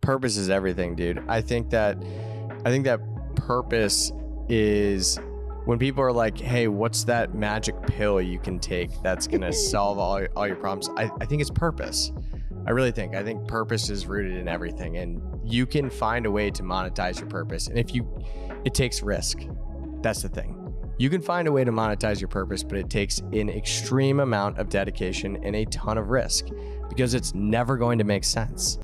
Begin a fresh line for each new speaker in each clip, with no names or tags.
purpose is everything, dude. I think that purpose is when people are like, hey, what's that magic pill you can take that's going to solve all your problems? I think it's purpose. I really think. I think purpose is rooted in everything, and you can find a way to monetize your purpose. And it takes risk. That's the thing. You can find a way to monetize your purpose, but it takes an extreme amount of dedication and a ton of risk because it's never going to make sense.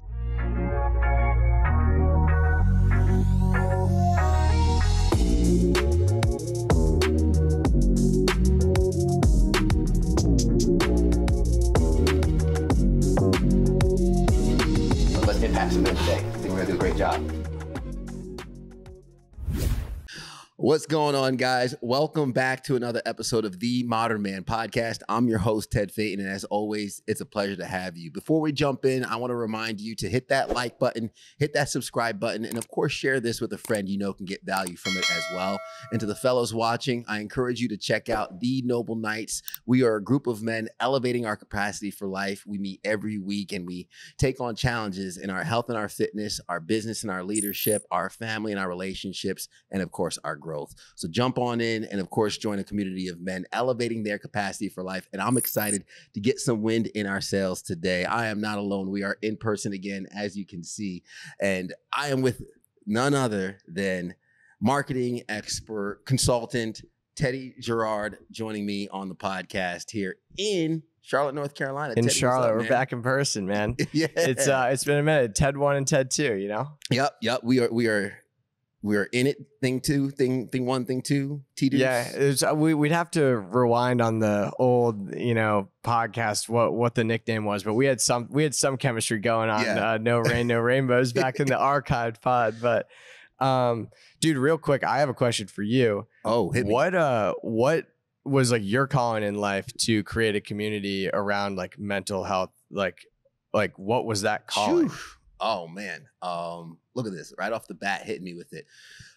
Let's impact some men today. I think we're gonna do a great job. What's going on, guys? Welcome back to another episode of the Modern Man Podcast. I'm your host, Ted Phaeton, and as always, it's a pleasure to have you. Before we jump in, I want to remind you to hit that like button, hit that subscribe button, and of course, share this with a friend you know can get value from it as well. And to the fellows watching, I encourage you to check out The Noble Knights. We are a group of men elevating our capacity for life. We meet every week, and we take on challenges in our health and our fitness, our business and our leadership, our family and our relationships, and of course, our growth. So jump on in and of course join a community of men elevating their capacity for life. And I'm excited to get some wind in our sails today. I am not alone. We are in person again, as you can see. And I am with none other than marketing expert, consultant, Teddy Giard, joining me on the podcast here in Charlotte, North Carolina.
In
Teddy,
Charlotte,
up,
we're back in person, man.
Yeah.
It's been a minute. Ted 1 and Ted 2, you know?
Yep. We are in it. Thing 2, thing 1, thing 2. T-deuce.
Yeah, we'd have to rewind on the old, podcast what the nickname was, but we had some chemistry going on.
Yeah.
No Rain, No Rainbows back in the archived pod. But dude, real quick, I have a question for you.
Oh, hit me.
What was like your calling in life to create a community around like mental health? Like what was that calling?
Phew. Oh man. Look at this right off the bat, hitting me with it.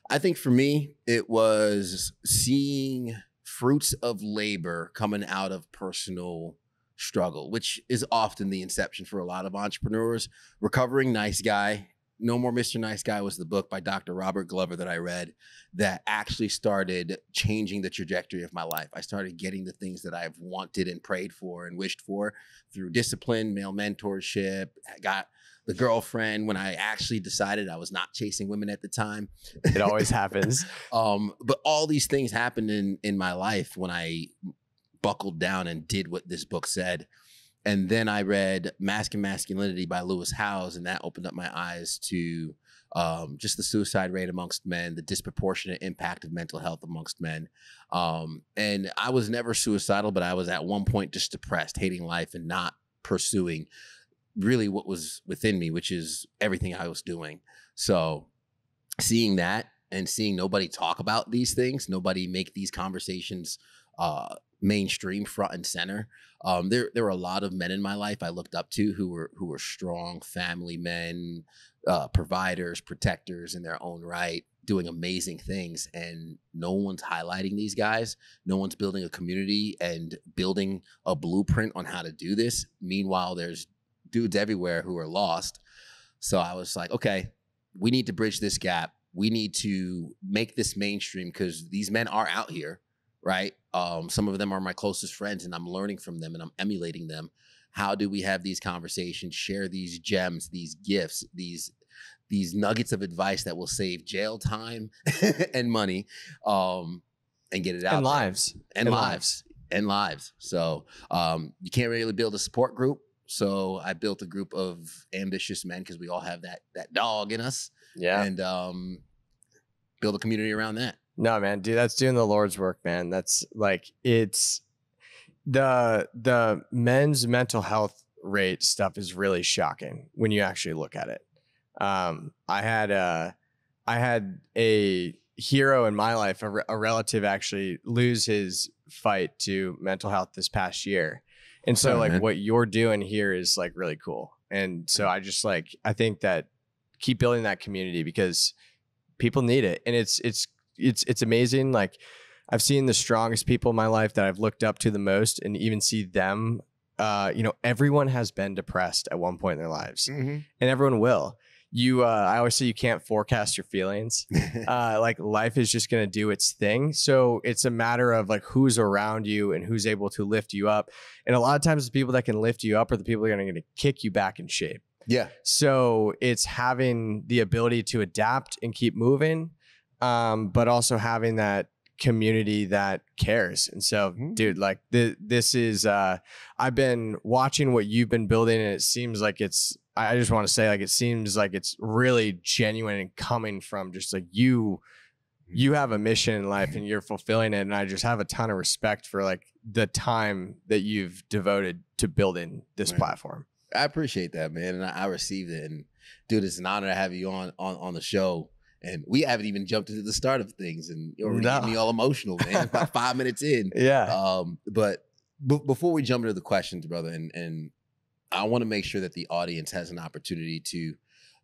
I think for me, it was seeing fruits of labor coming out of personal struggle, which is often the inception for a lot of entrepreneurs. Recovering Nice Guy. No More Mr. Nice Guy was the book by Dr. Robert Glover that I read that actually started changing the trajectory of my life. I started getting the things that I've wanted and prayed for and wished for through discipline, male mentorship. I got the girlfriend when I actually decided I was not chasing women at the time.
It always happens.
But all these things happened in my life when I buckled down and did what this book said. And then I read Mask and Masculinity by Lewis Howes, and that opened up my eyes to just the suicide rate amongst men, the disproportionate impact of mental health amongst men. And I was never suicidal, but I was at one point just depressed, hating life and not pursuing really what was within me, which is everything I was doing. So seeing that and seeing nobody talk about these things, nobody make these conversations mainstream, front and center. There were a lot of men in my life I looked up to who were strong family men, providers, protectors in their own right, doing amazing things. And no one's highlighting these guys. No one's building a community and building a blueprint on how to do this. Meanwhile, there's dudes everywhere who are lost. So I was like, okay, we need to bridge this gap. We need to make this mainstream because these men are out here, right? Some of them are my closest friends and I'm learning from them and I'm emulating them. How do we have these conversations, share these gems, these gifts, these nuggets of advice that will save jail time and money, and get it out
And
there. And lives. So you can't really build a support group. So I built a group of ambitious men because we all have that dog in us.
Yeah.
And build a community around that.
No, man, dude, that's doing the Lord's work, man. That's like, it's the men's mental health rate stuff is really shocking when you actually look at it. I had a hero in my life, a relative actually lose his fight to mental health this past year. And so what you're doing here is like really cool. And so I think that keep building that community because people need it. And it's amazing. Like I've seen the strongest people in my life that I've looked up to the most and even see them, everyone has been depressed at one point in their lives and everyone will. I always say you can't forecast your feelings. Like life is just going to do its thing. So it's a matter of like who's around you and who's able to lift you up. And a lot of times the people that can lift you up are the people that are going to kick you back in shape.
Yeah.
So it's having the ability to adapt and keep moving, but also having that community that cares. And so, dude, like this is, I've been watching what you've been building, and it seems like I just want to say, like, it seems like it's really genuine and coming from just like you have a mission in life and you're fulfilling it. And I just have a ton of respect for like the time that you've devoted to building this platform.
I appreciate that, man. And I received it. And dude, it's an honor to have you on the show. And we haven't even jumped into the start of things, and you're already getting me all emotional, man. About 5 minutes in.
Yeah.
But before we jump into the questions, brother, and I want to make sure that the audience has an opportunity to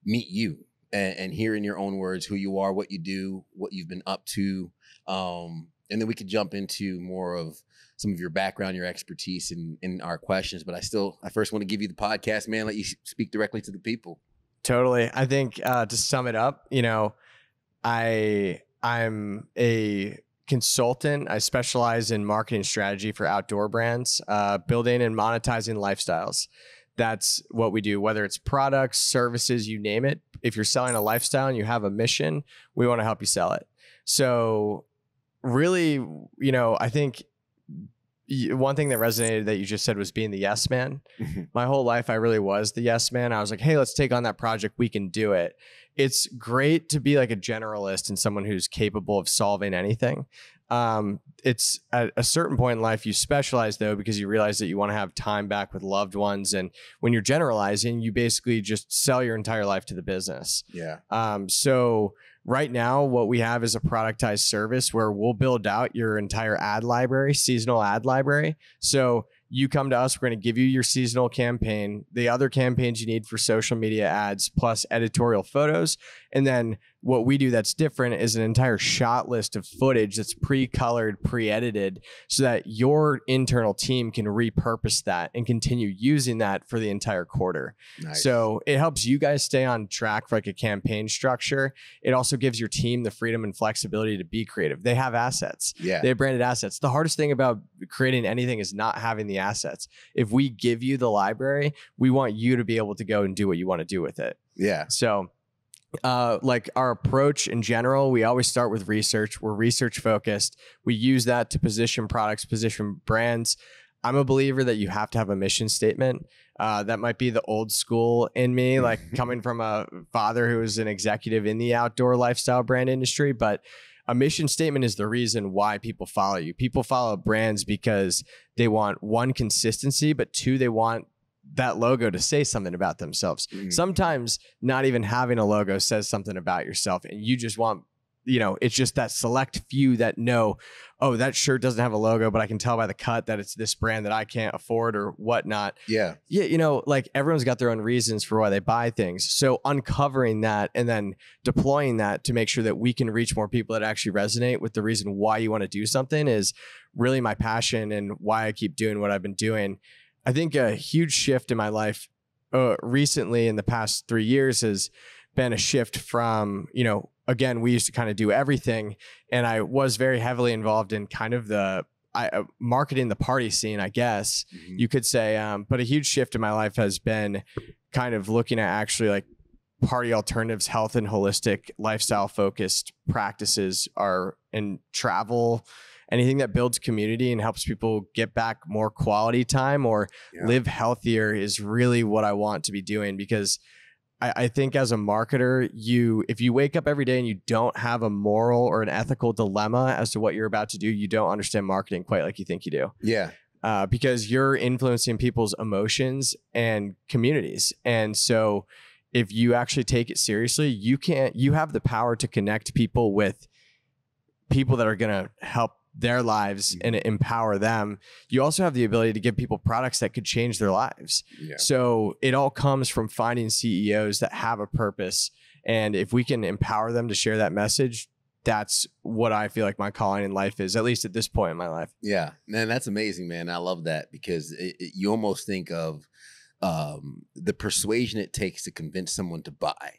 meet you and hear in your own words who you are, what you do, what you've been up to. And then we could jump into more of some of your background, your expertise in our questions. But I first want to give you the podcast, man, let you speak directly to the people.
Totally. I think to sum it up, you know, I'm a consultant. I specialize in marketing strategy for outdoor brands, building and monetizing lifestyles. That's what we do, whether it's products, services, you name it. If you're selling a lifestyle and you have a mission, we want to help you sell it. So really, you know, I think one thing that resonated that you just said was being the yes man. My whole life, I really was the yes man. I was like, hey, let's take on that project. We can do it. It's great to be like a generalist and someone who's capable of solving anything. It's at a certain point in life, you specialize though, because you realize that you want to have time back with loved ones. And when you're generalizing, you basically just sell your entire life to the business.
Yeah.
So right now, what we have is a productized service where we'll build out your entire ad library, seasonal ad library. So you come to us, we're going to give you your seasonal campaign, the other campaigns you need for social media ads, plus editorial photos. And then what we do that's different is an entire shot list of footage that's pre-colored, pre-edited, so that your internal team can repurpose that and continue using that for the entire quarter.
Nice.
So it helps you guys stay on track for like a campaign structure. It also gives your team the freedom and flexibility to be creative. They have assets.
Yeah.
They have branded assets. The hardest thing about creating anything is not having the assets. If we give you the library, we want you to be able to go and do what you want to do with it.
Yeah.
So like our approach in general, we always start with research. We're research focused. We use that to position products, position brands. I'm a believer that you have to have a mission statement. That might be the old school in me, like coming from a father who was an executive in the outdoor lifestyle brand industry. But a mission statement is the reason why people follow you. People follow brands because they want, one, consistency, but two, they want that logo to say something about themselves. Sometimes not even having a logo says something about yourself, and you just want, you know, it's just that select few that know, oh, that shirt doesn't have a logo, but I can tell by the cut that it's this brand that I can't afford or whatnot.
Yeah.
Yeah. You know, like everyone's got their own reasons for why they buy things. So uncovering that and then deploying that to make sure that we can reach more people that actually resonate with the reason why you want to do something is really my passion and why I keep doing what I've been doing. I think a huge shift in my life recently in the past 3 years has been a shift from, you know, again, we used to kind of do everything, and I was very heavily involved in kind of the marketing the party scene, I guess you could say. But a huge shift in my life has been kind of looking at actually like party alternatives, health and holistic lifestyle focused practices are in travel. Anything that builds community and helps people get back more quality time or live healthier is really what I want to be doing, because I think as a marketer, if you wake up every day and you don't have a moral or an ethical dilemma as to what you're about to do, you don't understand marketing quite like you think you do.
Yeah.
Because you're influencing people's emotions and communities. And so if you actually take it seriously, you have the power to connect people with people that are going to help their lives and empower them. You also have the ability to give people products that could change their lives. Yeah. So it all comes from finding CEOs that have a purpose. And if we can empower them to share that message, that's what I feel like my calling in life is, at least at this point in my life.
Yeah, man, that's amazing, man. I love that, because you almost think of the persuasion it takes to convince someone to buy.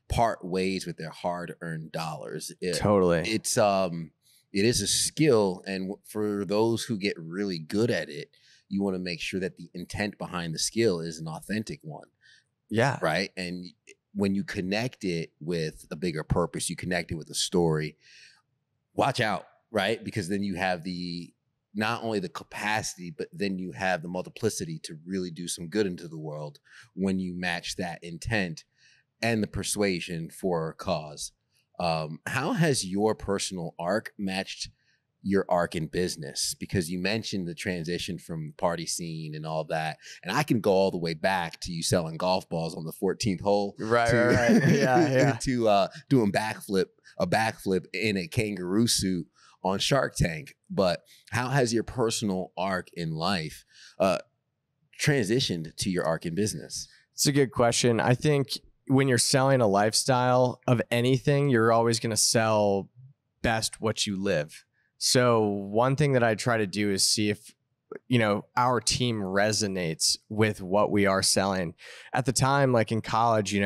part ways with their hard-earned dollars.
Totally.
It is a skill, and for those who get really good at it, you want to make sure that the intent behind the skill is an authentic one.
Yeah.
Right. And when you connect it with a bigger purpose, you connect it with a story, watch out, right? Because then you have not only the capacity, but then you have the multiplicity to really do some good into the world when you match that intent and the persuasion for a cause. How has your personal arc matched your arc in business? Because you mentioned the transition from the party scene and all that, and I can go all the way back to you selling golf balls on the 14th hole,
right? Yeah.
To doing a backflip in a kangaroo suit on Shark Tank. But how has your personal arc in life transitioned to your arc in business?
It's a good question. I think when you're selling a lifestyle of anything, you're always going to sell best what you live. So one thing that I try to do is see if, our team resonates with what we are selling. At the time, like in college, we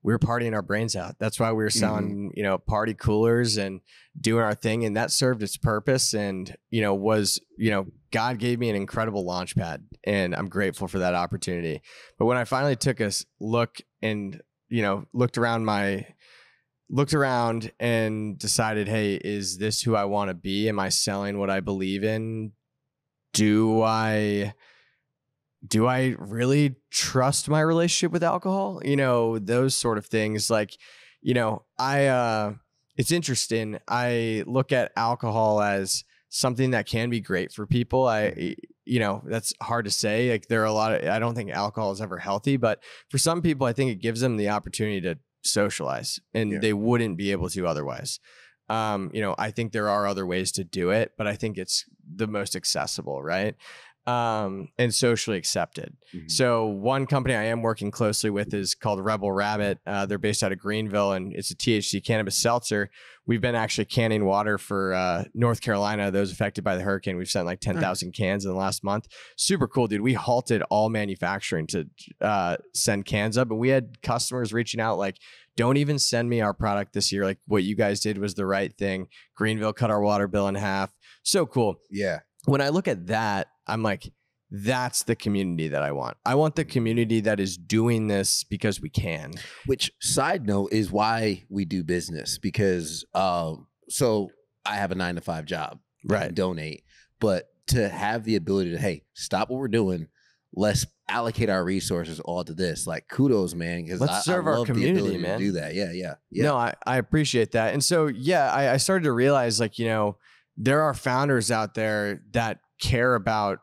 were partying our brains out. That's why we were selling, party coolers and doing our thing. And that served its purpose and, God gave me an incredible launch pad, and I'm grateful for that opportunity. But when I finally took a look and, looked around and decided, hey, is this who I want to be? Am I selling what I believe in? Do I really trust my relationship with alcohol? Those sort of things. Like, it's interesting. I look at alcohol as something that can be great for people. That's hard to say. Like I don't think alcohol is ever healthy, but for some people, I think it gives them the opportunity to socialize and they wouldn't be able to otherwise. I think there are other ways to do it, but I think it's the most accessible, right? And socially accepted. Mm-hmm. So one company I am working closely with is called Rebel Rabbit. They're based out of Greenville, and it's a THC cannabis seltzer. We've been actually canning water for North Carolina, those affected by the hurricane. We've sent like 10,000 cans in the last month. Super cool, dude. We halted all manufacturing to send cans up, and we had customers reaching out like, don't even send me our product this year. Like, what you guys did was the right thing. Greenville cut our water bill in half. So cool.
Yeah.
When I look at that, I'm like, that's the community that I want. I want the community that is doing this because we can.
Which, side note, is why we do business. Because so I have a 9-to-5 job, right? Donate, but to have the ability to, hey, stop what we're doing, let's allocate our resources all to this. Like, kudos, man. Because
let's serve our community, man.
To do that, yeah.
No, I appreciate that. And so, I started to realize, like, there are founders out there that care about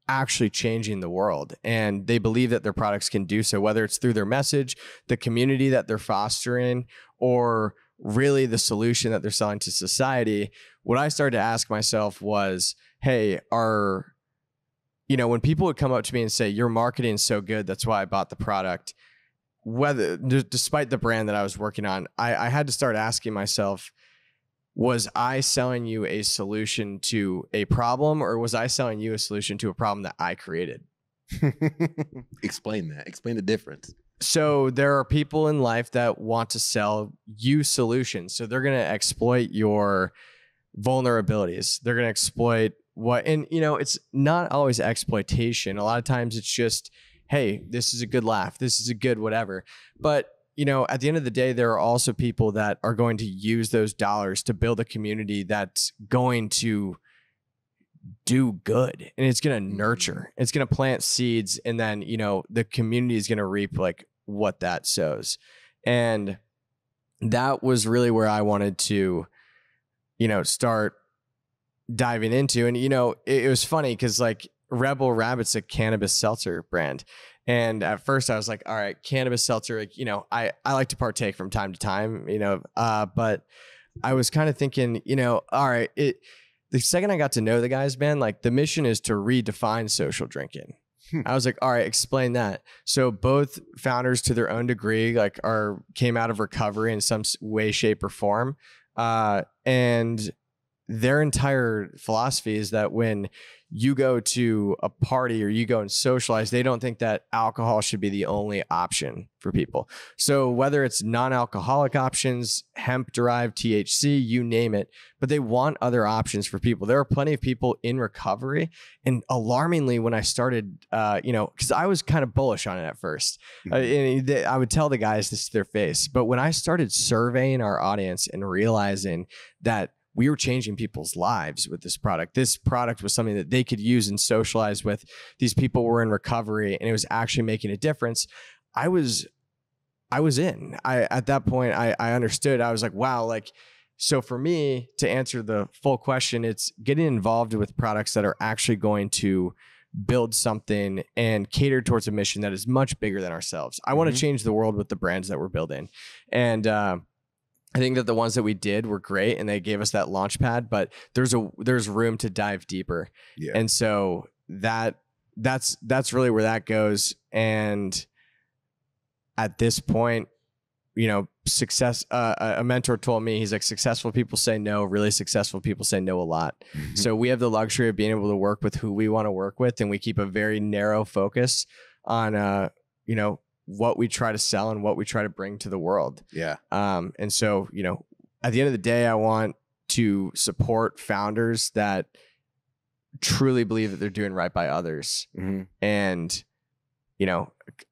actually changing the world, and they believe that their products can do so, whether it's through their message, the community that they're fostering, or really the solution that they're selling to society. What I started to ask myself was, hey, when people would come up to me and say, your marketing is so good, that's why I bought the product, despite the brand that I was working on, I had to start asking myself, was I selling you a solution to a problem, or was I selling you a solution to a problem that I created?
Explain that. Explain the difference.
So there are people in life that want to sell you solutions. So they're going to exploit your vulnerabilities. They're going to exploit it's not always exploitation. A lot of times it's just, hey, this is a good laugh. This is a good whatever. But at the end of the day, there are also people that are going to use those dollars to build a community that's going to do good, and it's going to nurture. It's going to plant seeds, and then, the community is going to reap like what that sows. And that was really where I wanted to, start diving into. And, it was funny because like Rebel Rabbit's a cannabis seltzer brand. And at first I was like, all right, cannabis seltzer, like, I like to partake from time to time, but I was kind of thinking, all right, the second I got to know the guys, man, like the mission is to redefine social drinking. I was like, all right, explain that. So both founders, to their own degree, like came out of recovery in some way, shape, or form. And their entire philosophy is that when you go to a party or you go and socialize, they don't think that alcohol should be the only option for people. So whether it's non-alcoholic options, hemp-derived THC, you name it, but they want other options for people. There are plenty of people in recovery. And alarmingly, when I started, because I was kind of bullish on it at first, and I would tell the guys this to their face. But when I started surveying our audience and realizing that we were changing people's lives with this product was something that they could use and socialize with. These people were in recovery and it was actually making a difference. I was in. At that point, I understood. I was like, wow, like, so for me to answer the full question, it's getting involved with products that are actually going to build something and cater towards a mission that is much bigger than ourselves. I want to change the world with the brands that we're building. And, I think that the ones that we did were great and they gave us that launch pad, but there's room to dive deeper. Yeah. And so that's really where that goes. And at this point, success, a mentor told me, he's like, successful people say no, really successful people say no a lot. So we have the luxury of being able to work with who we want to work with. And we keep a very narrow focus on, what we try to sell and what we try to bring to the world. Yeah. And so, at the end of the day, I want to support founders that truly believe that they're doing right by others. And,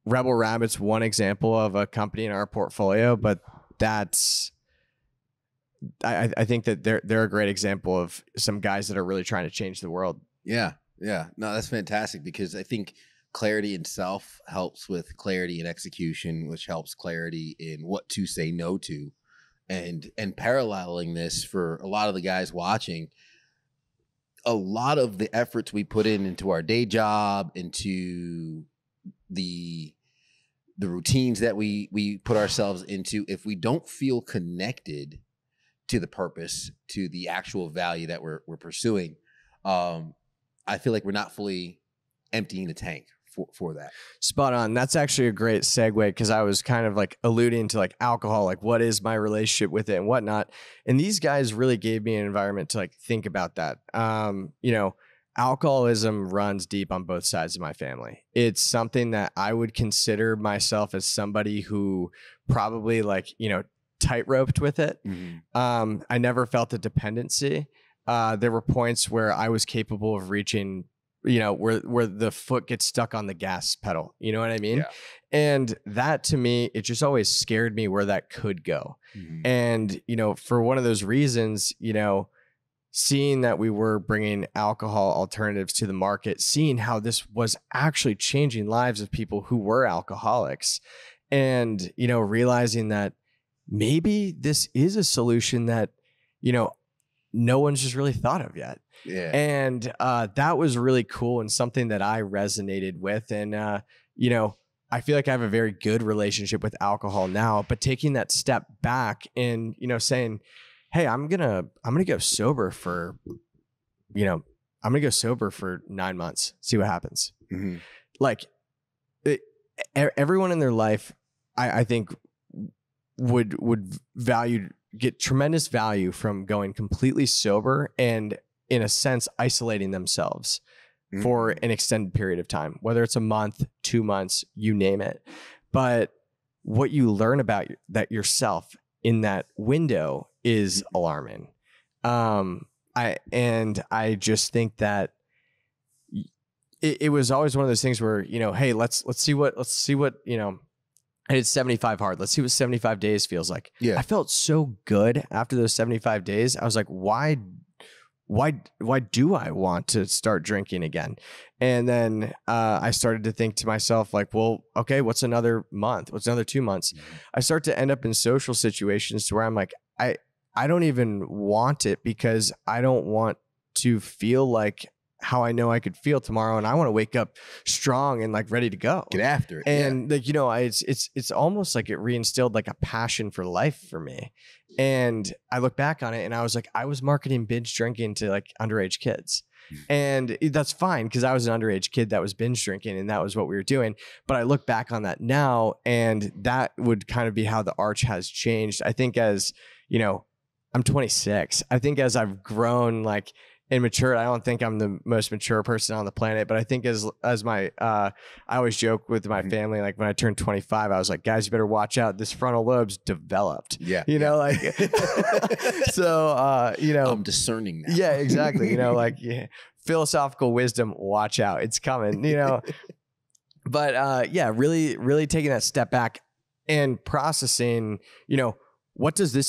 Rebel Rabbit's one example of a company in our portfolio, but that's, I think that they're a great example of some guys that are really trying to change the world. Yeah. Yeah. No, that's fantastic, because I think clarity in self helps with clarity in execution, which helps clarity in what to say no to. And paralleling this for a lot of the guys watching, a lot of the efforts we put into our day job, into the routines that we put ourselves into, if we don't feel connected to the purpose, to the actual value that we're pursuing, I feel like we're not fully emptying the tank for that. Spot on. That's actually a great segue, because I was kind of like alluding to like alcohol, like what is my relationship with it and whatnot. And these guys really gave me an environment to like think about that. Alcoholism runs deep on both sides of my family. It's something that I would consider myself as somebody who probably like, tightroped with it. I never felt a dependency. There were points where I was capable of reaching, where the foot gets stuck on the gas pedal, you know what I mean? Yeah. And that, to me, it just always scared me where that could go. And, for one of those reasons, seeing that we were bringing alcohol alternatives to the market, seeing how this was actually changing lives of people who were alcoholics, and, realizing that maybe this is a solution that, no one's just really thought of yet. Yeah. And that was really cool and something that I resonated with. And, I feel like I have a very good relationship with alcohol now, but taking that step back and, saying, hey, I'm going to go sober for, I'm going to go sober for 9 months, see what happens. Like everyone in their life, I think would get tremendous value from going completely sober and, in a sense, isolating themselves for an extended period of time, whether it's a month, 2 months, you name it. But what you learn about that yourself in that window is alarming. I just think that it was always one of those things where, hey, let's see what, I did 75 hard. Let's see what 75 days feels like. Yeah. I felt so good after those 75 days. I was like, why do I want to start drinking again? And then I started to think to myself, like, well, okay, what's another month? What's another 2 months? I start to end up in social situations to where I'm like, I don't even want it, because I don't want to feel like how I know I could feel tomorrow, and I want to wake up strong and like ready to go. Get after it. And like, it's almost like it reinstilled like a passion for life for me. And I look back on it and I was like, I was marketing binge drinking to like underage kids. And that's fine, because I was an underage kid that was binge drinking and that was what we were doing. But I look back on that now, and that would kind of be how the arch has changed. I think as, I'm 26. I think as I've grown like immature. I don't think I'm the most mature person on the planet, but I think as my, I always joke with my family, like when I turned 25, I was like, guys, you better watch out. This frontal lobe's developed.
Yeah.
You know, like, so, you know,
I'm discerning now.
Yeah, exactly. You know, like philosophical wisdom, watch out. It's coming, you know, but, yeah, really taking that step back and processing, you know,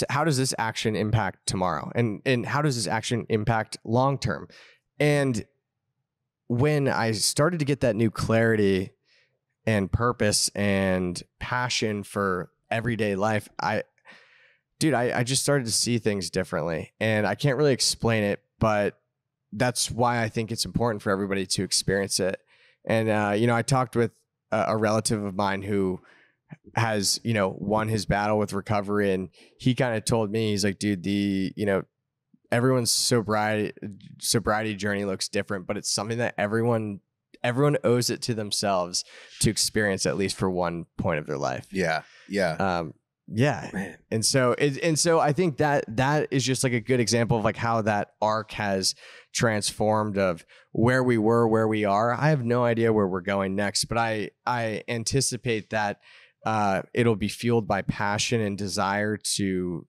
how does this action impact tomorrow? And how does this action impact long term? And when I started to get that new clarity and purpose and passion for everyday life, I just started to see things differently. And I can't really explain it, but that's why I think it's important for everybody to experience it. And, you know, I talked with a relative of mine who has, you know, won his battle with recovery. And he kind of told me, he's like, dude, you know, everyone's sobriety journey looks different, but it's something that everyone owes it to themselves to experience at least for one point of their life.
Yeah. Yeah.
Yeah.
Man.
And so I think that is just like a good example of like how that arc has transformed of where we were, where we are. I have no idea where we're going next, but I anticipate that it'll be fueled by passion and desire to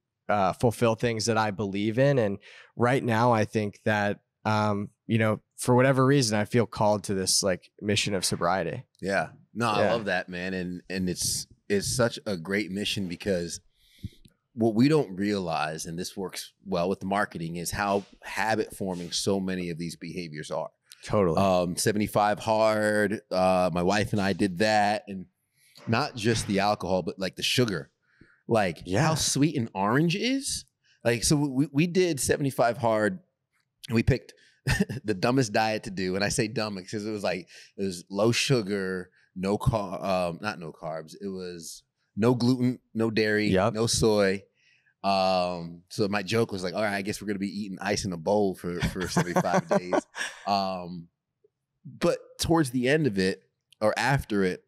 fulfill things that I believe in. And right now, I think that, you know, for whatever reason, I feel called to this like mission of sobriety.
Yeah. No, I love that, man. And it's such a great mission, because what we don't realize, and this works well with the marketing, is how habit forming so many of these behaviors are.
Totally.
75 hard. My wife and I did that. And not just the alcohol, but like the sugar, like how sweet an orange is. Like, so we did 75 hard, and we picked the dumbest diet to do. And I say dumb because it was low sugar, not no carbs. It was no gluten, no dairy, no soy. So my joke was like, all right, I guess we're going to be eating ice in a bowl for 75 days. But towards the end of it, or after it,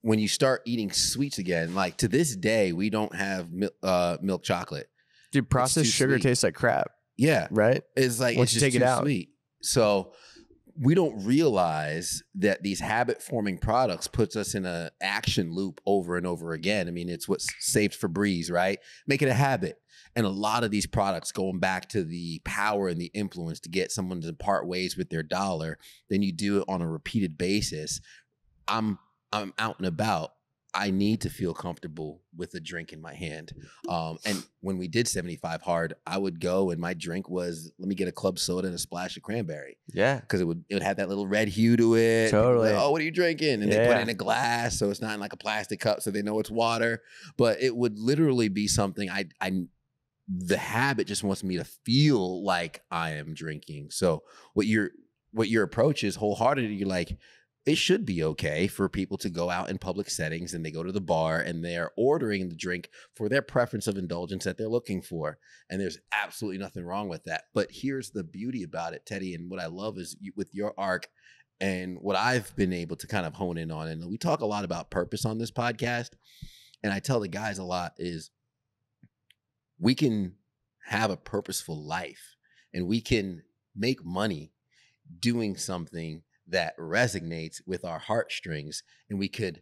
when you start eating sweets again, like to this day, we don't have milk chocolate.
Dude, processed sugar tastes like crap.
Yeah.
Right?
It's like,
once you take it out,
sweet. So we don't realize that these habit forming products puts us in an action loop over and over again. I mean, it's what's saved Febreze, right? Make it a habit. And a lot of these products, going back to the power and the influence to get someone to part ways with their dollar, then you do it on a repeated basis. I'm out and about. I need to feel comfortable with a drink in my hand. And when we did 75 hard, I would go and my drink was, let me get a club soda and a splash of cranberry. Yeah. Because it would have that little red hue to it.
Totally.
Like, oh, what are you drinking? And they put it in a glass, so it's not in like a plastic cup, so they know it's water. But it would literally be something the habit just wants me to feel like I am drinking. So what your approach is wholeheartedly, you're like, it should be okay for people to go out in public settings and they go to the bar and they're ordering the drink for their preference of indulgence that they're looking for. And there's absolutely nothing wrong with that. But here's the beauty about it, Teddy. And what I love is with your arc and what I've been able to kind of hone in on. And we talk a lot about purpose on this podcast. And I tell the guys a lot is we can have a purposeful life and we can make money doing something that resonates with our heartstrings, and we could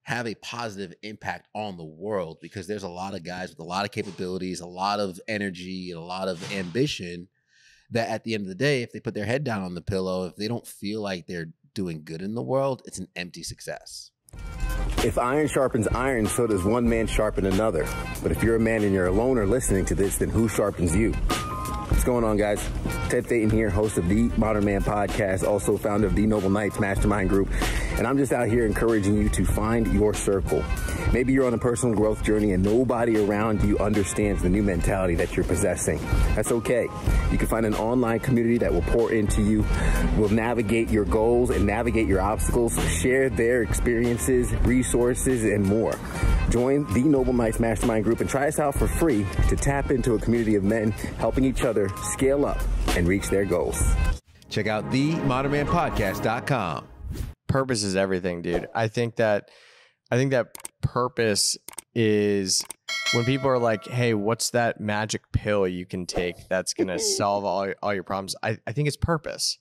have a positive impact on the world, because there's a lot of guys with a lot of capabilities, a lot of energy, and a lot of ambition that at the end of the day, if they put their head down on the pillow, if they don't feel like they're doing good in the world, it's an empty success.
If iron sharpens iron, so does one man sharpen another. But if you're a man and you're alone or listening to this, then who sharpens you? What's going on, guys? Ted Phaeton here, host of the Modern Man Podcast, also founder of the Noble Knights Mastermind Group. And I'm just out here encouraging you to find your circle. Maybe you're on a personal growth journey and nobody around you understands the new mentality that you're possessing. That's okay. You can find an online community that will pour into you, will navigate your goals and navigate your obstacles, share their experiences, resources, and more. Join the Noble Knights Mastermind Group and try us out for free to tap into a community of men helping each other scale up and reach their goals.
Check out themodernmanpodcast.com.
Purpose is everything, dude. I think that purpose is when people are like, hey, what's that magic pill you can take that's going to solve all your problems? I think it's purpose.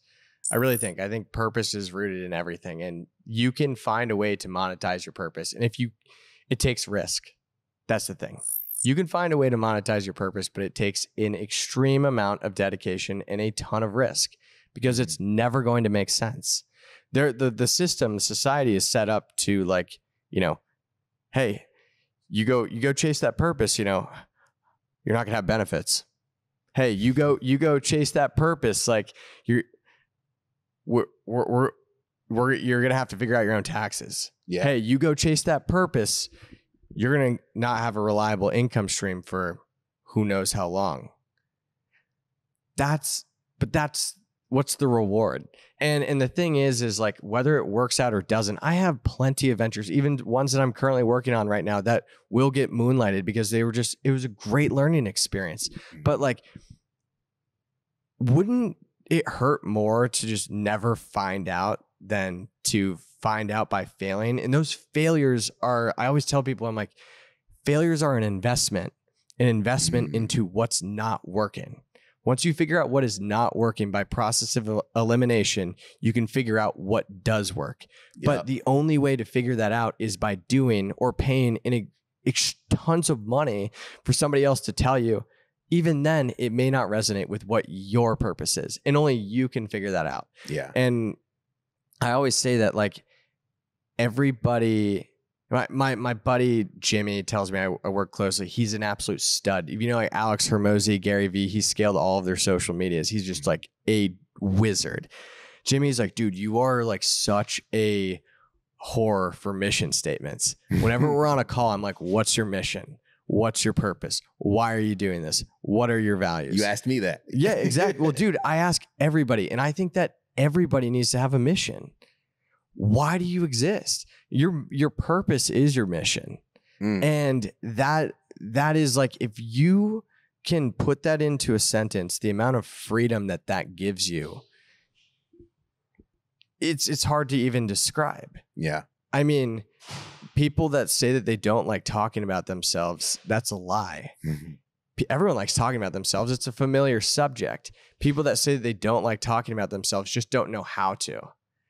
I really think. I think purpose is rooted in everything, and you can find a way to monetize your purpose. And it takes risk. That's the thing. You can find a way to monetize your purpose, but it takes an extreme amount of dedication and a ton of risk because it's never going to make sense. The system, the society is set up to like, hey, you go chase that purpose, you're not gonna have benefits. Hey, you go chase that purpose, like you're gonna have to figure out your own taxes.
Yeah.
Hey, you go chase that purpose, you're gonna not have a reliable income stream for who knows how long. That's what's the reward? And the thing is like whether it works out or doesn't, I have plenty of ventures, even ones that I'm currently working on right now that will get moonlighted because it was a great learning experience. But like, wouldn't it hurt more to just never find out than to find out by failing? And those failures are, I always tell people, I'm like, failures are an investment into what's not working. Once you figure out what is not working by process of elimination, you can figure out what does work. Yep. But the only way to figure that out is by doing or paying tons of money for somebody else to tell you. Even then, it may not resonate with what your purpose is, and only you can figure that out.
Yeah.
And I always say that like everybody. My buddy Jimmy tells me I work closely. He's an absolute stud. Like Alex Hermosi, Gary Vee, he scaled all of their social medias. He's just like a wizard. Jimmy's like, dude, you are like such a whore for mission statements. Whenever we're on a call, I'm like, what's your mission? What's your purpose? Why are you doing this? What are your values?
You asked me that.
Yeah, exactly. Well, dude, I ask everybody, and I think that everybody needs to have a mission. Why do you exist? Your purpose is your mission. And that is like, if you can put that into a sentence, the amount of freedom that gives you, it's hard to even describe.
Yeah.
I mean, people that say that they don't like talking about themselves, that's a lie. Everyone likes talking about themselves. It's a familiar subject. People that say that they don't like talking about themselves just don't know how to.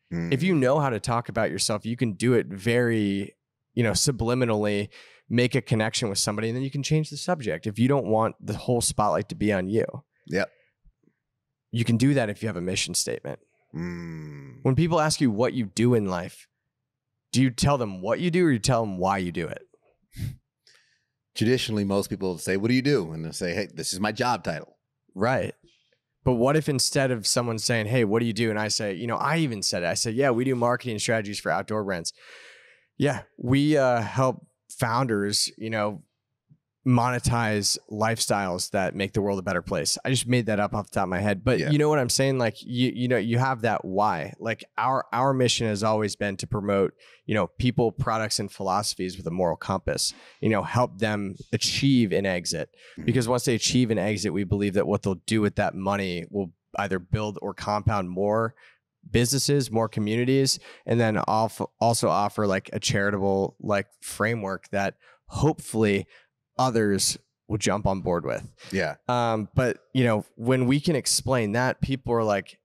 If you know how to talk about yourself, you can do it very, subliminally, make a connection with somebody, and then you can change the subject. If you don't want the whole spotlight to be on you, you can do that if you have a mission statement. When people ask you what you do in life, do you tell them what you do or you tell them why you do it?
Traditionally, most people say, what do you do? And they'll say, hey, this is my job title.
Right. But what if instead of someone saying, hey, what do you do? And I say, I even said it. I said, yeah, we do marketing strategies for outdoor brands. Yeah, we help founders, monetize lifestyles that make the world a better place. I just made that up off the top of my head. But you know what I'm saying? Like, you have that why. Like our mission has always been to promote, people, products, and philosophies with a moral compass, help them achieve an exit. Because once they achieve an exit, we believe that what they'll do with that money will either build or compound more businesses, more communities, and then also offer like a charitable like framework that hopefully others will jump on board with. Yeah. But when we can explain that, people are like,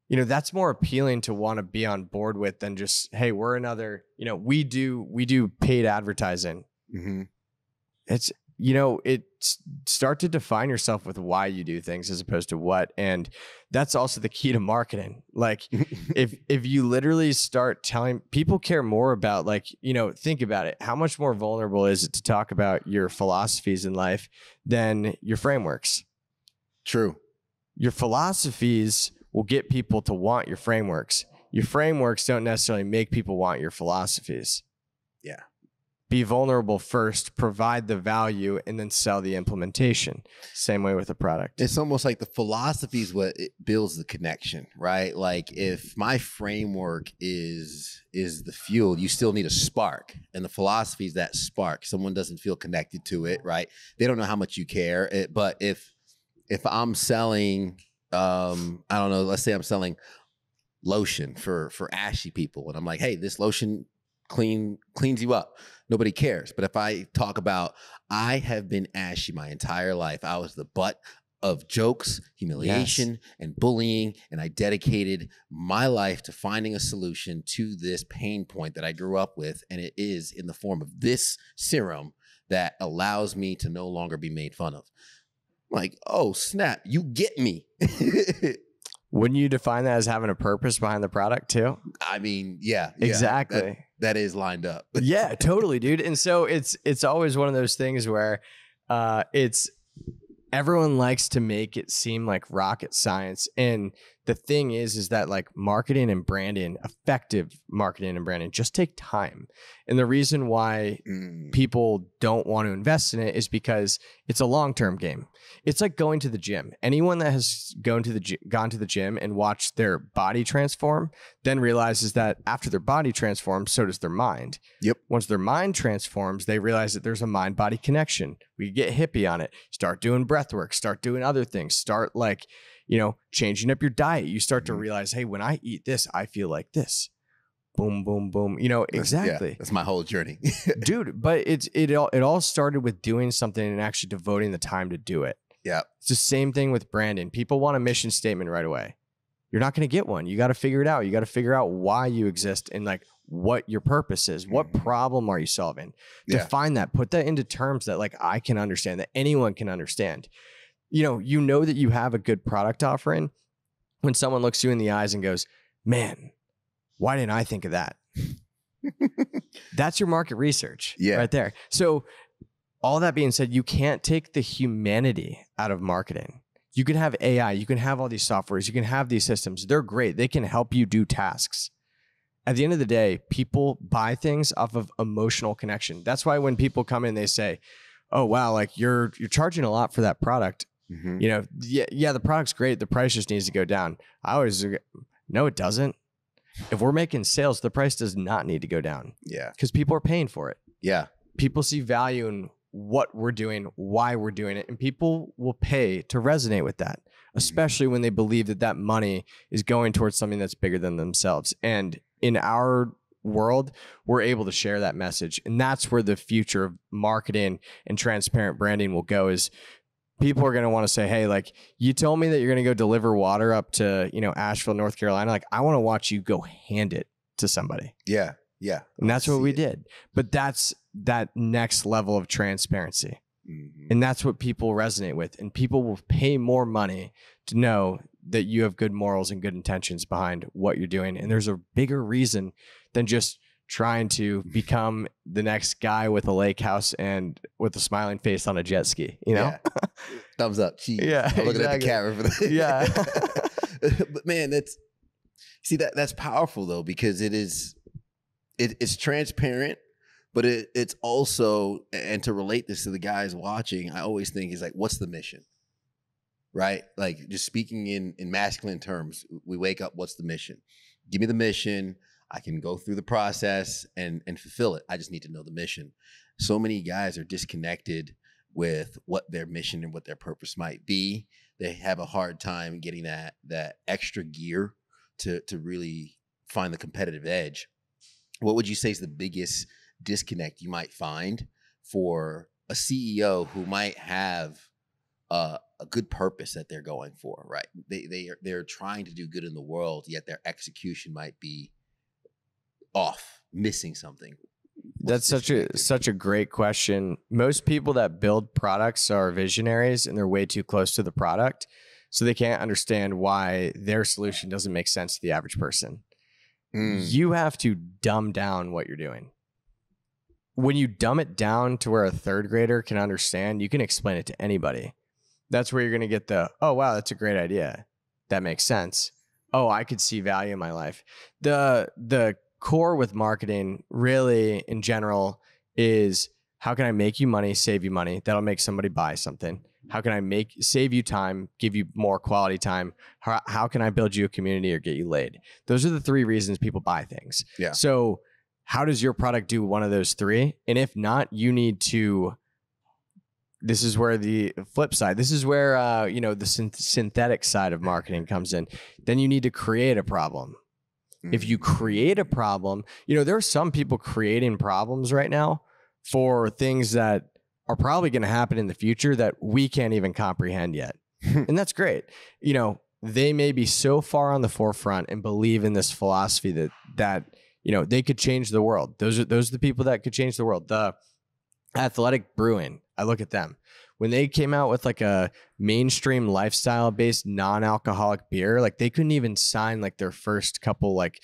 that's more appealing to want to be on board with than just, hey, we're another, we do paid advertising. It's, start to define yourself with why you do things as opposed to what. And that's also the key to marketing. Like if you literally start telling people care more about like, think about it. How much more vulnerable is it to talk about your philosophies in life than your frameworks? True. Your philosophies will get people to want your frameworks. Your frameworks don't necessarily make people want your philosophies. Yeah. Be vulnerable first, provide the value, and then sell the implementation. Same way with a product.
It's almost like the philosophy is what it builds the connection, right? Like if my framework is the fuel, you still need a spark. And the philosophy is that spark. Someone doesn't feel connected to it, right? They don't know how much you care. But if I'm selling, I don't know, let's say I'm selling lotion for ashy people. And I'm like, hey, this lotion cleans you up. nobody cares. But if I talk about, I have been ashy my entire life. I was the butt of jokes, humiliation, and bullying. And I dedicated my life to finding a solution to this pain point that I grew up with. And it is in the form of this serum that allows me to no longer be made fun of. Like, oh, snap, you get me.
Wouldn't you define that as having a purpose behind the product too?
I mean, yeah.
Exactly.
That is lined up.
Yeah, totally, dude. And so it's always one of those things where everyone likes to make it seem like rocket science. And the thing is that like marketing and branding, effective marketing and branding just take time. And the reason why people don't want to invest in it is because it's a long-term game. It's like going to the gym. Anyone that has gone to the gym and watched their body transform then realizes that after their body transforms, so does their mind.
Yep.
Once their mind transforms, they realize that there's a mind-body connection. We get hippie on it. Start doing breath work. Start doing other things. Start like, changing up your diet. You start to realize, hey, when I eat this, I feel like this. Boom, boom, boom. Exactly.
Yeah, that's my whole journey.
Dude, but it all started with doing something and actually devoting the time to do it.
Yeah.
It's the same thing with branding. People want a mission statement right away. You're not going to get one. You got to figure it out. You got to figure out why you exist and like what your purpose is. What problem are you solving? Define that. Put that into terms that like I can understand, that anyone can understand. You know that you have a good product offering when someone looks you in the eyes and goes, man, why didn't I think of that? That's your market research right there. So all that being said, you can't take the humanity out of marketing. You can have AI, you can have all these softwares, you can have these systems. They're great. They can help you do tasks. At the end of the day, people buy things off of emotional connection. That's why when people come in, they say, oh, wow, like you're charging a lot for that product. The product's great. The price just needs to go down. I always, no, it doesn't. If we're making sales, the price does not need to go down. Yeah. Because people are paying for it. Yeah. People see value in what we're doing, why we're doing it, and people will pay to resonate with that, especially when they believe that that money is going towards something that's bigger than themselves. And in our world, we're able to share that message. And that's where the future of marketing and transparent branding will go, is people are going to want to say, hey, like you told me that you're going to go deliver water up to, Asheville, North Carolina. Like I want to watch you go hand it to somebody. Yeah. Yeah. And that's what we did. But that's that next level of transparency. And that's what people resonate with. And people will pay more money to know that you have good morals and good intentions behind what you're doing. And there's a bigger reason than just trying to become the next guy with a lake house and with a smiling face on a jet ski, Yeah.
Thumbs up. Cheese.
Yeah.
I'm looking at the camera for that.
Yeah.
But man, that's powerful though, because it's transparent, but it's also, and to relate this to the guys watching, I always think is like, what's the mission? Right? Like just speaking in masculine terms, we wake up, what's the mission? Give me the mission. I can go through the process and fulfill it. I just need to know the mission. So many guys are disconnected with what their mission and what their purpose might be. They have a hard time getting that extra gear to really find the competitive edge. What would you say is the biggest disconnect you might find for a CEO who might have a good purpose that they're going for, right? They're trying to do good in the world, yet their execution might be off, missing something.
That's such a great question. Most people that build products are visionaries and they're way too close to the product. So they can't understand why their solution doesn't make sense to the average person. You have to dumb down what you're doing. When you dumb it down to where a third grader can understand, you can explain it to anybody. That's where you're going to get the, oh, wow, that's a great idea. That makes sense. Oh, I could see value in my life. The core with marketing really in general is, how can I make you money, save you money? That'll make somebody buy something. How can I save you time, give you more quality time? How can I build you a community or get you laid? Those are the three reasons people buy things. Yeah. So how does your product do one of those three? And if not, you need to, this is where the flip side, this is where, the synthetic side of marketing comes in. Then you need to create a problem. If you create a problem, there are some people creating problems right now for things that are probably going to happen in the future that we can't even comprehend yet. And that's great. You know, they may be so far on the forefront and believe in this philosophy that you know, they could change the world. Those are the people that could change the world. The Athletic Brewing, I look at them. When they came out with like a mainstream lifestyle based non-alcoholic beer, like they couldn't even sign like their first couple like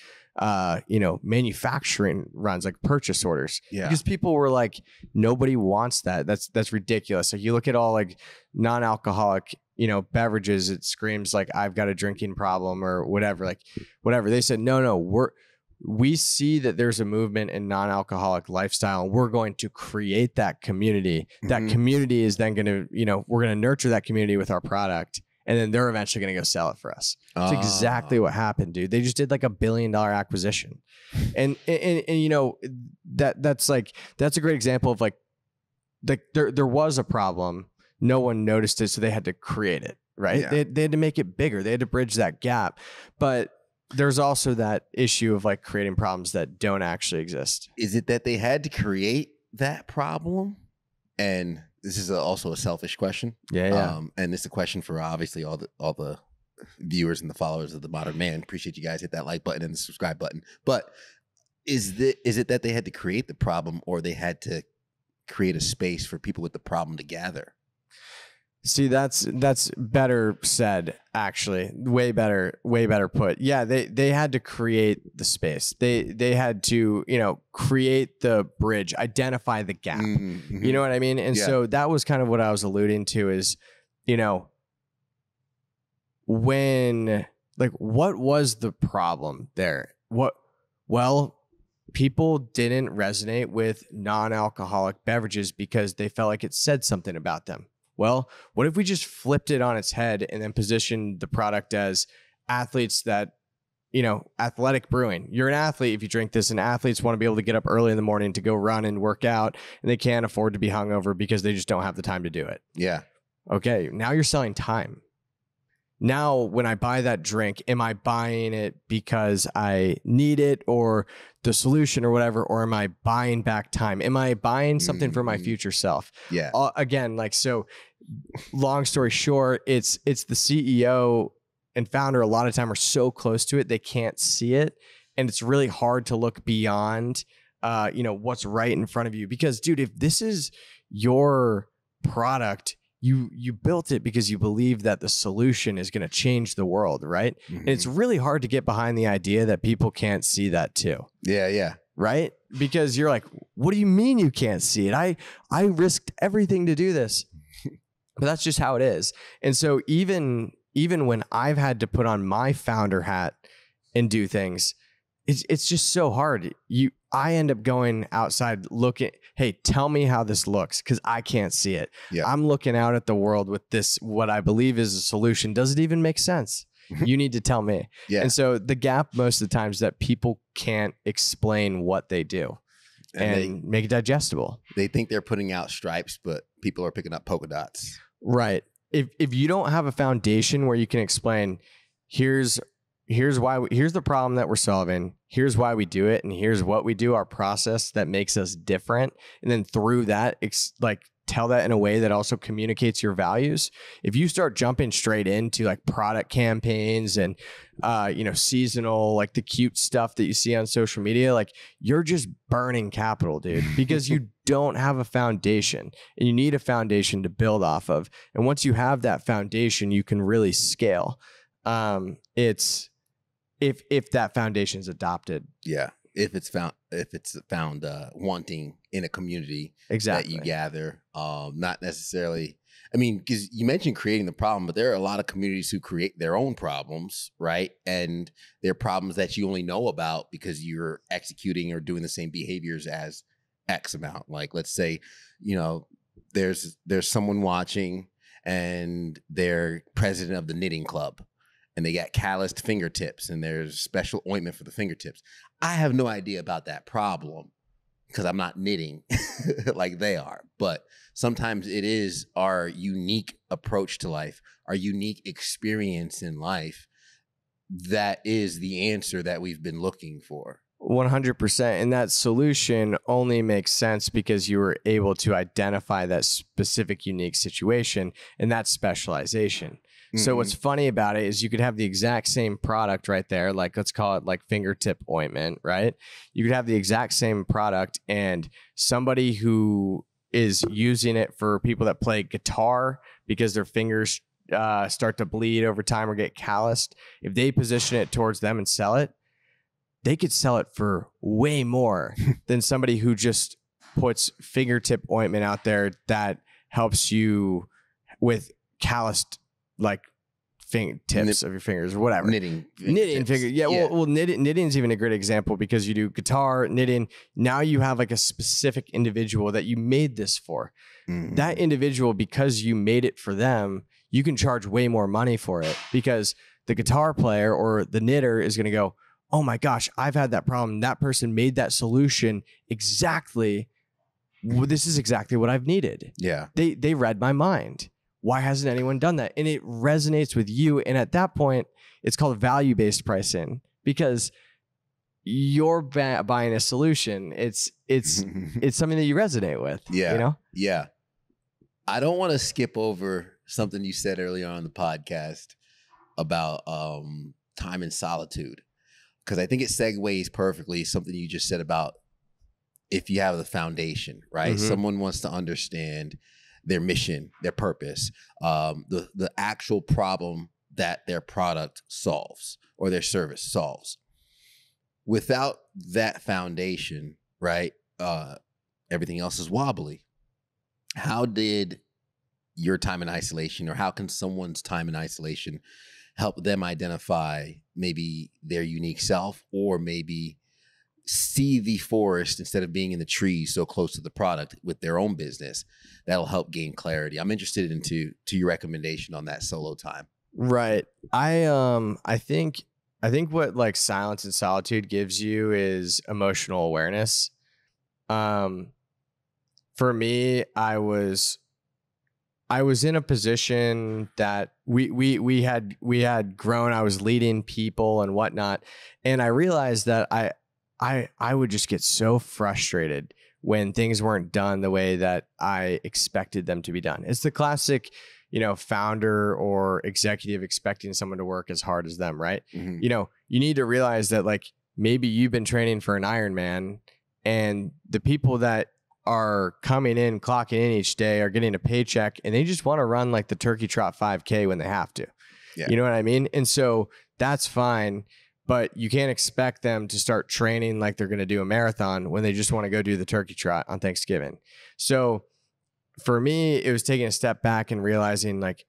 you know, manufacturing runs, like purchase orders.
Yeah.
Because people were like, nobody wants that. That's ridiculous. Like you look at all like non-alcoholic, you know, beverages, it screams like I've got a drinking problem or whatever. Like whatever. They said, no, we see that there's a movement in non-alcoholic lifestyle, and we're going to create that community. That community is then going to, you know, we're going to nurture that community with our product, and then they're eventually going to go sell it for us. That's exactly what happened, dude. They just did like $1 billion acquisition. And you know, that's a great example of like there was a problem. No one noticed it, so they had to create it, right?
Yeah.
They had to make it bigger. They had to bridge that gap. But there's also that issue of like creating problems that don't actually exist.
Is it that they had to create that problem? And this is also a selfish question.
Yeah.
And it's a question for obviously all the viewers and the followers of The Modern Man. Appreciate you guys. Hit that like button and the subscribe button. But is it that they had to create the problem, or they had to create a space for people with the problem to gather?
See, that's better said, actually. Way better put. Yeah, they had to create the space. They had to, you know, create the bridge, identify the gap. Mm-hmm. You know what I mean? And so that was kind of what I was alluding to is, you know, when, like, what was the problem there? People didn't resonate with non-alcoholic beverages because they felt like it said something about them. Well, what if we just flipped it on its head and then positioned the product as athletes that, you know, athletic brewing. You're an athlete if you drink this, and athletes want to be able to get up early in the morning to go run and work out, and they can't afford to be hungover because they just don't have the time to do it.
Yeah.
Okay, now you're selling time. Now, when I buy that drink, am I buying it because I need it or the solution or whatever, or am I buying back time? Am I buying something for my future self?
Yeah.
Again, like, so long story short, it's the CEO and founder a lot of time are so close to it, they can't see it. And it's really hard to look beyond, you know, what's right in front of you. Because, dude, if this is your product, you built it because you believe that the solution is going to change the world, right? Mm-hmm. And it's really hard to get behind the idea that people can't see that too.
Yeah.
Right? Because you're like, what do you mean you can't see it? I risked everything to do this. But that's just how it is. And so even when I've had to put on my founder hat and do things, it's just so hard. I end up going outside looking, hey, tell me how this looks, because I can't see it. Yeah. I'm looking out at the world with this, what I believe is a solution. Does it even make sense? You need to tell me. Yeah. And so the gap most of the times that people can't explain what they do and make it digestible.
They think they're putting out stripes, but people are picking up polka dots.
Right. If you don't have a foundation where you can explain, here's the problem that we're solving, here's why we do it, and here's what we do, our process that makes us different, and then through that, tell that in a way that also communicates your values. If you start jumping straight into like product campaigns and you know, seasonal, like the cute stuff that you see on social media, like you're just burning capital, dude, because you don't have a foundation, and you need a foundation to build off of. And once you have that foundation, you can really scale. It's if that foundation is adopted.
Yeah. If it's found wanting in a community that you gather, not necessarily, I mean, because you mentioned creating the problem, but there are a lot of communities who create their own problems, right? And they're problems that you only know about because you're executing or doing the same behaviors as X amount. Like, let's say, you know, there's someone watching and they're president of the knitting club, and they got calloused fingertips, and there's special ointment for the fingertips. I have no idea about that problem because I'm not knitting like they are. But sometimes it is our unique approach to life, our unique experience in life that is the answer that we've been looking for.
100%. And that solution only makes sense because you were able to identify that specific, unique situation, and that's specialization. So what's funny about it is you could have the exact same product right there, like let's call it like fingertip ointment, right? You could have the exact same product, and somebody who is using it for people that play guitar because their fingers start to bleed over time or get calloused, if they position it towards them and sell it, they could sell it for way more than somebody who just puts fingertip ointment out there that helps you with calloused like tips of your fingers or whatever. Knitting fingers. Yeah. Well, knitting is even a great example because you do guitar, knitting. Now you have like a specific individual that you made this for. That individual, because you made it for them, you can charge way more money for it because the guitar player or the knitter is going to go, oh my gosh, I've had that problem. That person made that solution exactly. This is exactly what I've needed.
Yeah.
They read my mind. Why hasn't anyone done that? And it resonates with you. And at that point, it's called value-based pricing because you're buying a solution. It's something that you resonate with.
Yeah.
You know?
Yeah. I don't want to skip over something you said earlier on the podcast about time and solitude, because I think it segues perfectly something you just said about if you have the foundation, right? Someone wants to understand their mission, their purpose, the actual problem that their product solves or their service solves. Without that foundation, right, everything else is wobbly. How did your time in isolation, or how can someone's time in isolation help them identify maybe their unique self, or maybe see the forest instead of being in the trees so close to the product with their own business? That'll help gain clarity. I'm interested into your recommendation on that solo time.
Right. I think what like silence and solitude gives you is emotional awareness. For me, I was in a position that we had grown. I was leading people and whatnot, and I realized that I would just get so frustrated when things weren't done the way that I expected them to be done. It's the classic, founder or executive expecting someone to work as hard as them, right? You need to realize that like maybe you've been training for an Ironman, and the people that are coming in, clocking in each day are getting a paycheck, and they just want to run like the turkey trot 5K when they have to. Yeah. You know what I mean? And so that's fine. But you can't expect them to start training like they're going to do a marathon when they just want to go do the turkey trot on Thanksgiving. So for me, it was taking a step back and realizing like,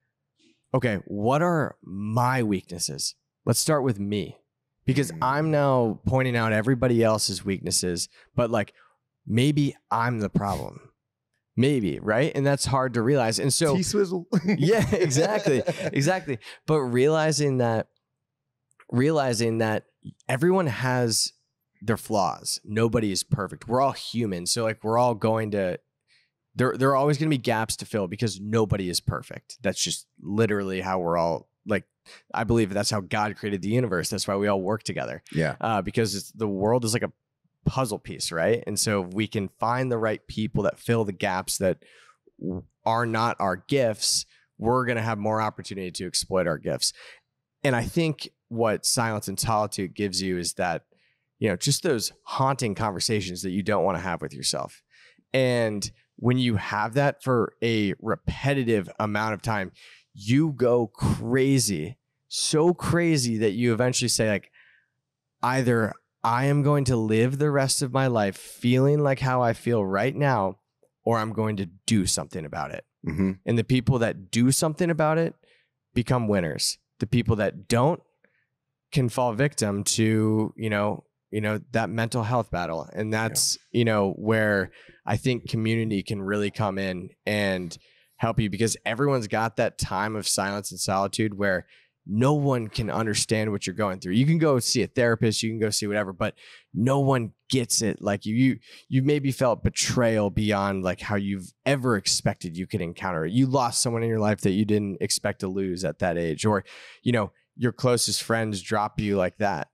okay, what are my weaknesses? Let's start with me, because I'm now pointing out everybody else's weaknesses, but like maybe I'm the problem. Maybe, right? And that's hard to realize. And so
T-swizzle.
Yeah, exactly. Exactly. But realizing that everyone has their flaws. Nobody is perfect. We're all human. So like we're all going to, there are always going to be gaps to fill because nobody is perfect. That's just literally how we're all like, I believe that's how God created the universe. That's why we all work together.
Yeah.
Because the world is like a puzzle piece, right? And so if we can find the right people that fill the gaps that are not our gifts, we're going to have more opportunity to exploit our gifts. And I think what silence and solitude gives you is that, just those haunting conversations that you don't want to have with yourself. And when you have that for a repetitive amount of time, you go crazy, so crazy that you eventually say like, either I am going to live the rest of my life feeling like how I feel right now, or I'm going to do something about it. And the people that do something about it become winners. The people that don't can fall victim to, that mental health battle. And that's, where I think community can really come in and help you, because everyone's got that time of silence and solitude where no one can understand what you're going through. You can go see a therapist, you can go see whatever, but no one gets it. Like you maybe felt betrayal beyond like how you've ever expected you could encounter it. You lost someone in your life that you didn't expect to lose at that age, or, your closest friends drop you like that.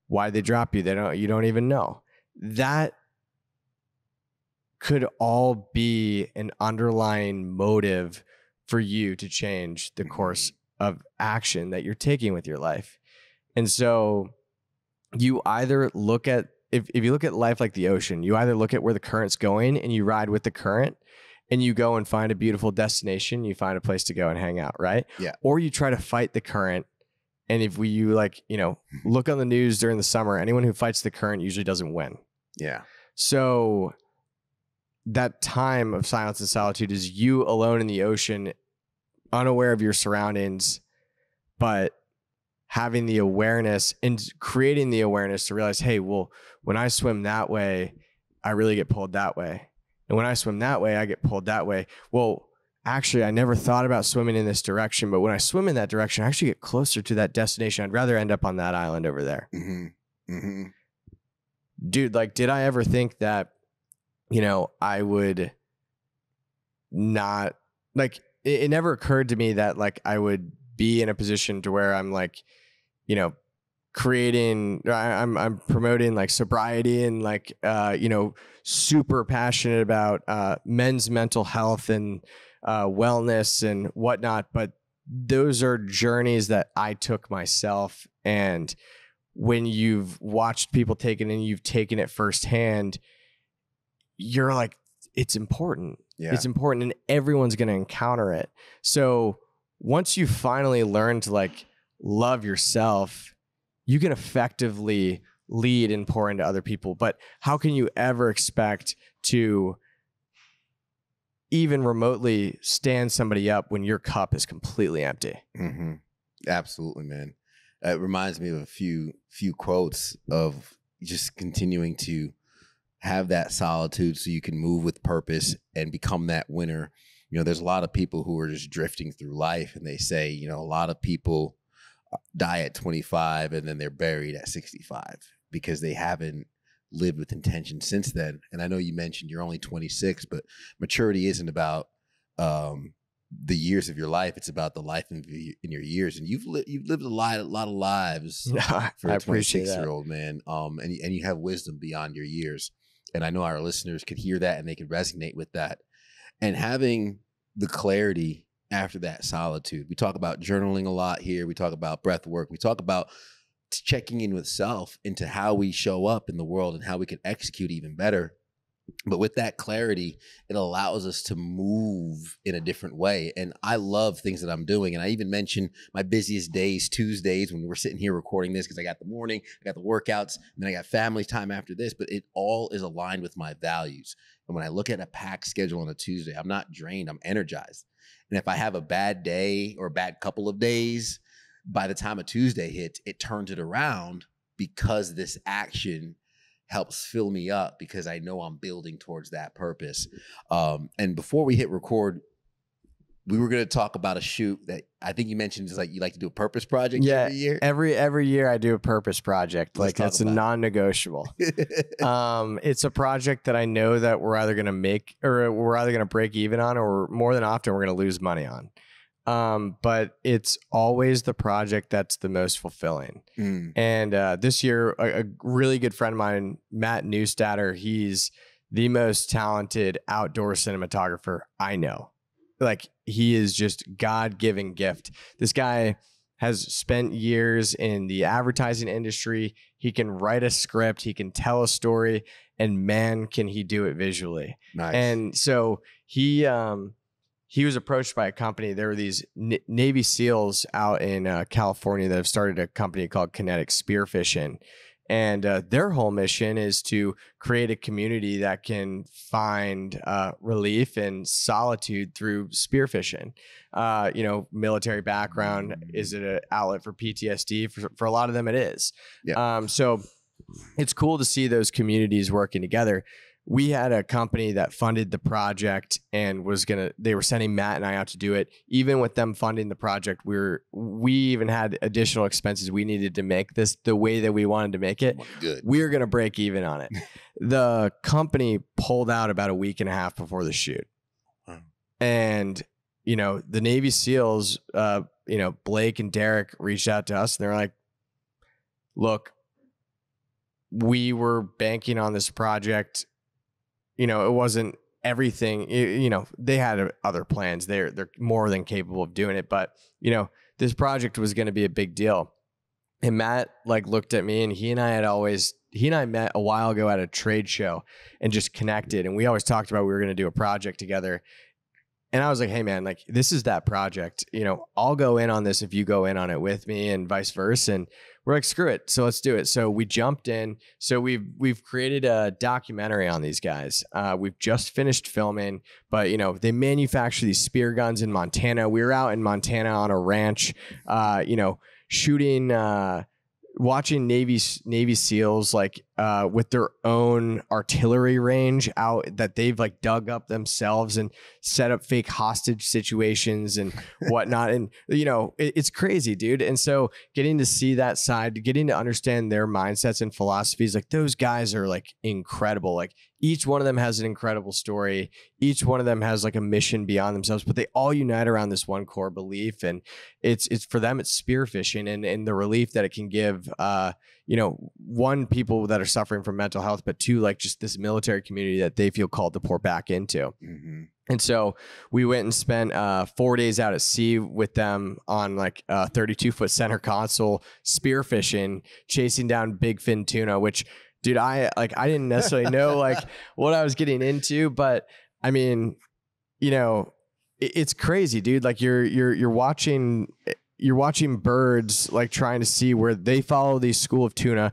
Why they drop you? You don't even know. That could all be an underlying motive for you to change the course of action that you're taking with your life. And so you either look at, if you look at life like the ocean, you either look at where the current's going and you ride with the current and you go and find a beautiful destination, you find a place to go and hang out, right?
Yeah.
Or you try to fight the current. And if you like, look on the news during the summer, anyone who fights the current usually doesn't win.
Yeah.
So that time of silence and solitude is you alone in the ocean, unaware of your surroundings, but having the awareness and creating the awareness to realize, hey, well, when I swim that way, I really get pulled that way. And when I swim that way, I get pulled that way. Well, actually, I never thought about swimming in this direction, but when I swim in that direction, I actually get closer to that destination. I'd rather end up on that island over there. Dude, like, did I ever think that, I would not, like, it never occurred to me that, like, I would be in a position to where I'm like, creating, I'm promoting like sobriety and like, super passionate about men's mental health and wellness and whatnot. But those are journeys that I took myself. And when you've watched people take it and you've taken it firsthand, you're like, it's important.
Yeah.
It's important and everyone's going to encounter it. So once you finally learn to like love yourself, you can effectively lead and pour into other people. But how can you ever expect to even remotely stand somebody up when your cup is completely empty?
Absolutely, man. It reminds me of a few quotes of just continuing to have that solitude so you can move with purpose and become that winner. There's a lot of people who are just drifting through life, and they say, a lot of people die at 25 and then they're buried at 65 because they haven't lived with intention since then. And I know you mentioned you're only 26, but maturity isn't about the years of your life. It's about the life in your years. And you've lived a lot of lives for a 26-year-old man. And you have wisdom beyond your years. And I know our listeners could hear that and they could resonate with that. And having the clarity after that solitude. We talk about journaling a lot here. We talk about breath work. We talk about checking in with self into how we show up in the world and how we can execute even better. But with that clarity, it allows us to move in a different way. And I love things that I'm doing. And I even mentioned my busiest days, Tuesdays, when we're sitting here recording this, because I got the morning, I got the workouts, and then I got family time after this. But it all is aligned with my values. And when I look at a packed schedule on a Tuesday, I'm not drained, I'm energized. And if I have a bad day or a bad couple of days, by the time a Tuesday hits, it turns it around because this action helps fill me up because I know I'm building towards that purpose. And before we hit record, we were going to talk about a shoot that I think you mentioned is like you like to do a purpose project every year.
Every year I do a purpose project. Like that's a non-negotiable. It's a project that I know that we're either going to make or we're either going to break even on, or more than often we're going to lose money on. But it's always the project that's the most fulfilling. And this year, a really good friend of mine, Matt Newstatter, he's the most talented outdoor cinematographer I know. Like, he is just God-given gift. This guy has spent years in the advertising industry. He can write a script, he can tell a story, and man, can he do it visually.
Nice.
And so he was approached by a company. There were these Navy SEALs out in California that have started a company called Kinetic Spearfishing. And their whole mission is to create a community that can find relief and solitude through spearfishing. Military background, is it an outlet for PTSD? For a lot of them, it is. Yeah. So it's cool to see those communities working together. We had a company that funded the project and they were sending Matt and I out to do it. Even with them funding the project, we even had additional expenses we needed to make this the way that we wanted to make it.
Good.
We were going to break even on it. The company pulled out about a week and a half before the shoot. And, the Navy SEALs, Blake and Derek reached out to us and they're like, look, we were banking on this project. You know, it wasn't everything, you know, they had other plans. They're more than capable of doing it, but you know, this project was going to be a big deal. And Matt like looked at me, and he and I met a while ago at a trade show and just connected. And we always talked about we were going to do a project together. And I was like, hey man, like this is that project, you know, I'll go in on this if you go in on it with me and vice versa. And we're like, screw it. So let's do it. So we jumped in. So we've created a documentary on these guys. We've just finished filming, but you know, they manufacture these spear guns in Montana. We were out in Montana on a ranch, you know, shooting, watching Navy SEALs like with their own artillery range out that they've like dug up themselves and set up fake hostage situations and whatnot. And you know, it's crazy, dude. And so getting to see that side, getting to understand their mindsets and philosophies, like those guys are like incredible. Like each one of them has an incredible story. Each one of them has like a mission beyond themselves, but they all unite around this one core belief. And it's for them, it's spearfishing and the relief that it can give, you know, one, people that are suffering from mental health, but two, like just this military community that they feel called to pour back into. Mm-hmm. And so we went and spent 4 days out at sea with them on like a 32-foot center console, spearfishing, chasing down big fin tuna, which, dude, I didn't necessarily know like what I was getting into, but I mean, you know, it's crazy, dude. Like you're watching birds, like trying to see where they follow these school of tuna.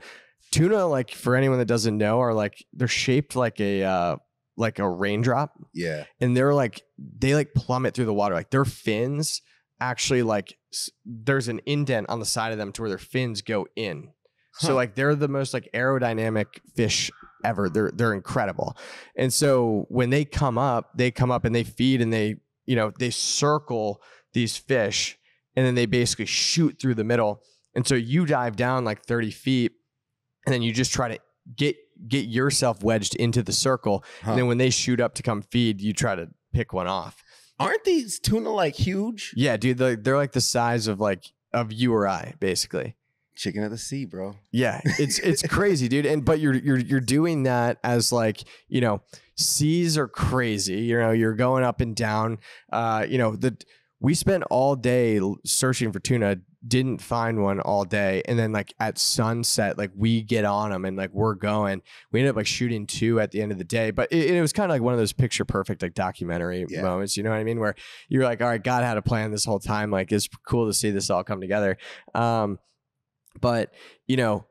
Tuna, like for anyone that doesn't know, are like, they're shaped like a raindrop. Yeah. And they like plummet through the water. Like their fins actually like there's an indent on the side of them to where their fins go in. So like they're the most like aerodynamic fish ever. They're incredible. And so when they come up and they feed and they, you know, they circle these fish and then they basically shoot through the middle. And so you dive down like 30 feet and then you just try to get yourself wedged into the circle. And then when they shoot up to come feed, you try to pick one off.
Aren't these tuna like huge?
Yeah, dude. They're like the size of you or I, basically.
Chicken of the sea, bro.
Yeah, it's crazy, dude. But you're doing that as like, you know, seas are crazy. You know, you're going up and down. You know, we spent all day searching for tuna, didn't find one all day, and then like at sunset, like we get on them and like we're going. We ended up like shooting 2 at the end of the day, but it was kind of like one of those picture perfect like documentary moments. You know what I mean? Where you're like, all right, God had a plan this whole time. Like it's cool to see this all come together. But you know,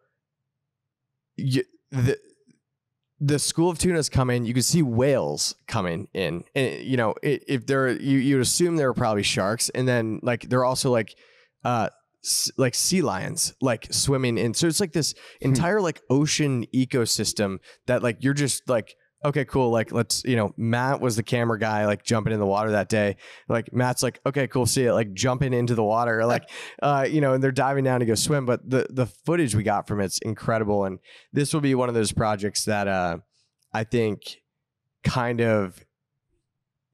the school of tunas come in. You can see whales coming in, and you know, if they're you'd assume there were probably sharks, and then like they're also like sea lions like swimming in. So it's like this entire like ocean ecosystem that like you're just like, okay, cool. Like, let's, you know, Matt was the camera guy, like jumping in the water that day. Like Matt's like, okay, cool. See it, like jumping into the water, like, you know, and they're diving down to go swim. But the footage we got from it's incredible. And this will be one of those projects that I think kind of,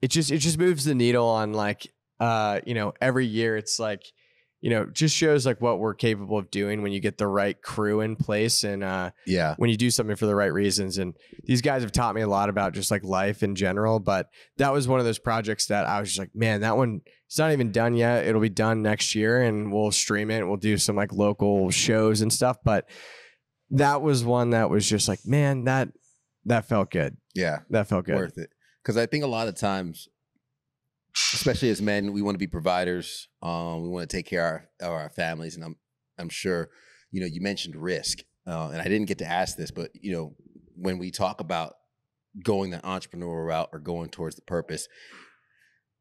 it just moves the needle on like, you know, every year it's like, you know, just shows like what we're capable of doing when you get the right crew in place and when you do something for the right reasons. And these guys have taught me a lot about just like life in general. But that was one of those projects that I was just like, man, that one, it's not even done yet. It'll be done next year and we'll stream it. We'll do some like local shows and stuff. But that was one that was just like, man, that felt good. Yeah. That felt good.
Worth it. Because I think a lot of times, especially as men, we want to be providers. We want to take care of our families. And I'm sure, you know, you mentioned risk. And I didn't get to ask this, but, you know, when we talk about going the entrepreneurial route or going towards the purpose,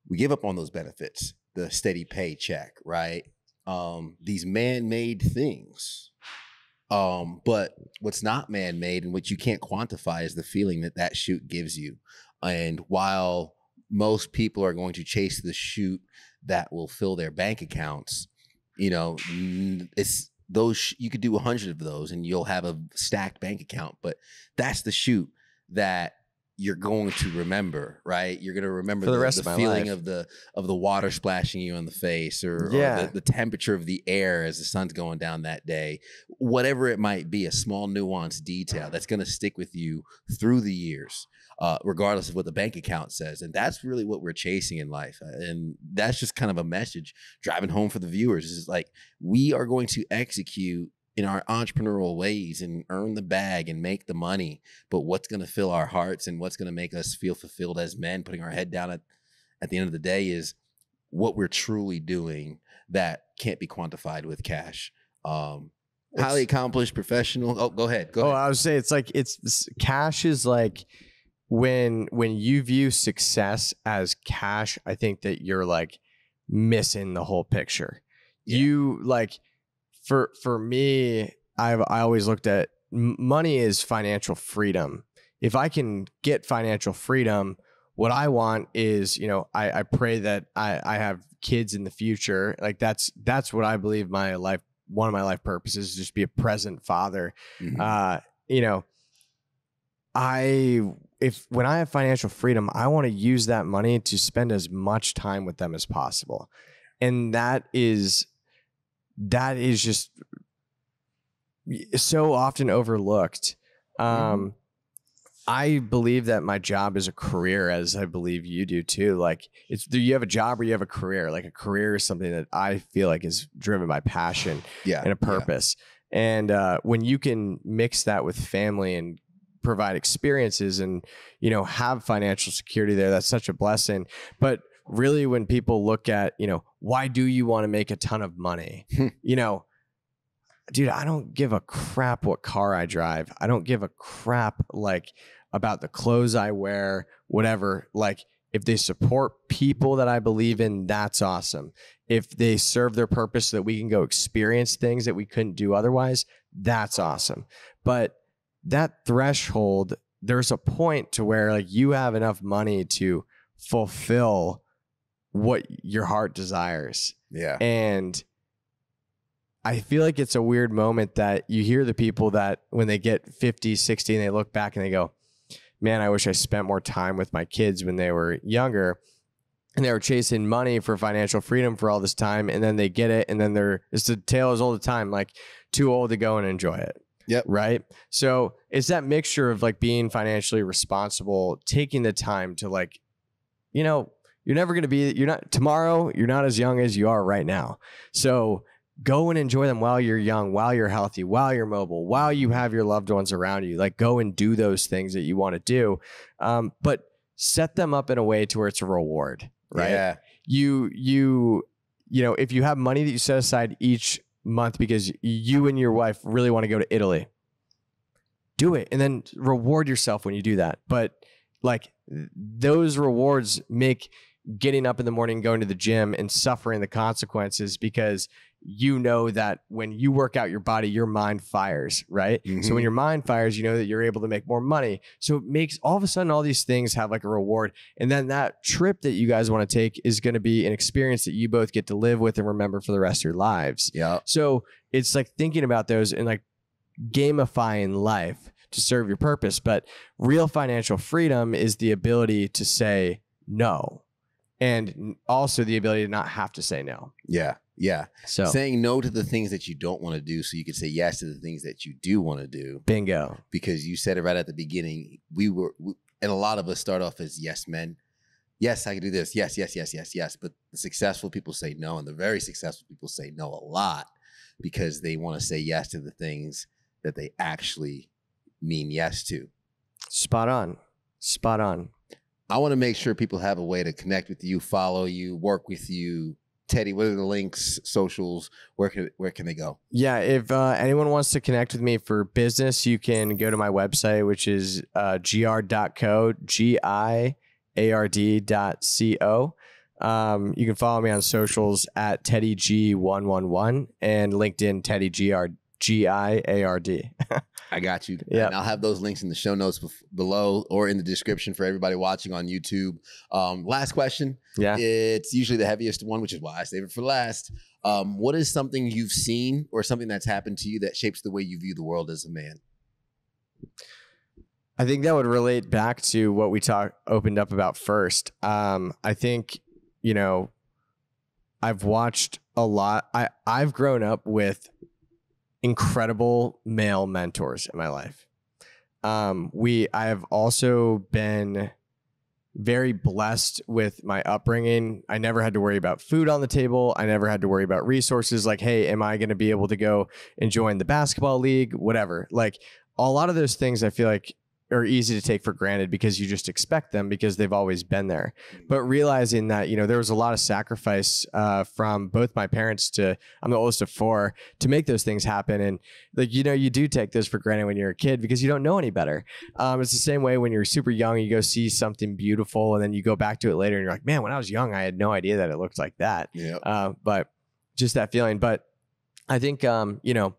we give up on those benefits, the steady paycheck, right? These man-made things. But what's not man-made and what you can't quantify is the feeling that shoot gives you. And while most people are going to chase the shoot that will fill their bank accounts, you know, it's those, you could do 100 of those and you'll have a stacked bank account, but that's the shoot that you're going to remember, right? You're going to remember the rest of the feeling of the water splashing you on the face or the temperature of the air as the sun's going down that day. whatever it might be, a small nuanced detail that's going to stick with you through the years, regardless of what the bank account says. And that's really what we're chasing in life. And that's just kind of a message driving home for the viewers. Is like, we are going to execute in our entrepreneurial ways and earn the bag and make the money. But what's going to fill our hearts and what's going to make us feel fulfilled as men, putting our head down at the end of the day, is what we're truly doing that can't be quantified with cash. Highly accomplished professional. Oh, go ahead. Go ahead.
I would say cash is like when you view success as cash, I think that you're like missing the whole picture. Yeah. You like, for me, I always looked at money as financial freedom. If I can get financial freedom, what I want is, I pray that I have kids in the future. Like that's what I believe one of my life purposes is just be a present father. Mm-hmm. When I have financial freedom, I want to use that money to spend as much time with them as possible. And that is just so often overlooked. I believe that my job is a career, as I believe you do too. Like you have a job or you have a career. Like a career is something that I feel like is driven by passion and a purpose. Yeah. And when you can mix that with family and provide experiences and, have financial security there, that's such a blessing. But really, when people look at, why do you want to make a ton of money? Dude, I don't give a crap what car I drive. I don't give a crap about the clothes I wear, whatever. Like, if they support people that I believe in, that's awesome. If they serve their purpose so that we can go experience things that we couldn't do otherwise, that's awesome. But that threshold, there's a point to where you have enough money to fulfill what your heart desires. Yeah. And I feel like it's a weird moment that you hear the people that when they get 50, 60 and they look back and they go, man, I wish I spent more time with my kids when they were younger, and they were chasing money for financial freedom for all this time. And then they get it. And then it's the tale as old as time, too old to go and enjoy it. Yep. Right. So it's that mixture of being financially responsible, taking the time to you're never going to be, tomorrow, you're not as young as you are right now. So go and enjoy them while you're young, while you're healthy, while you're mobile, while you have your loved ones around you. Go and do those things that you want to do. But set them up in a way to where it's a reward, right? Yeah. If you have money that you set aside each month because you and your wife really want to go to Italy, do it and then reward yourself when you do that. But those rewards make getting up in the morning, going to the gym and suffering the consequences, because that when you work out your body, your mind fires, right? Mm-hmm. So when your mind fires, that you're able to make more money. So it makes all of a sudden all these things have a reward. And then that trip that you guys want to take is going to be an experience that you both get to live with and remember for the rest of your lives. Yeah. So it's thinking about those and gamifying life to serve your purpose. But real financial freedom is the ability to say no, and also the ability to not have to say no. Yeah. Yeah. So saying no to the things that you don't want to do so you can say yes to the things that you do want to do. Bingo. Because you said it right at the beginning. And a lot of us start off as yes men. Yes, I can do this. Yes, yes, yes, yes, yes. But the successful people say no. And the very successful people say no a lot because they want to say yes to the things that they actually mean yes to. Spot on. Spot on. I want to make sure people have a way to connect with you, follow you, work with you. Teddy, what are the links, socials? Where can they go? Yeah, if anyone wants to connect with me for business, you can go to my website, which is giard.co, giard.co. You can follow me on socials at TeddyG111 and LinkedIn Teddy Giard, Giard. I got you. Yeah, I'll have those links in the show notes below or in the description for everybody watching on YouTube. Last question. Yeah, it's usually the heaviest one, which is why I save it for last. What is something you've seen or something that's happened to you that shapes the way you view the world as a man? I think that would relate back to what we opened up about first. I think, I've watched a lot. I've grown up with incredible male mentors in my life. I have also been very blessed with my upbringing. I never had to worry about food on the table. I never had to worry about resources like, hey, am I going to be able to go and join the basketball league? Whatever. Like a lot of those things I feel like are easy to take for granted because you just expect them because they've always been there. But realizing that, you know, there was a lot of sacrifice from both my parents I'm the oldest of 4, to make those things happen. And like, you know, you do take those for granted when you're a kid because you don't know any better. It's the same way when you're super young, you go see something beautiful and then you go back to it later and you're like, man, when I was young, I had no idea that it looked like that.
Yeah.
But just that feeling. But I think, you know,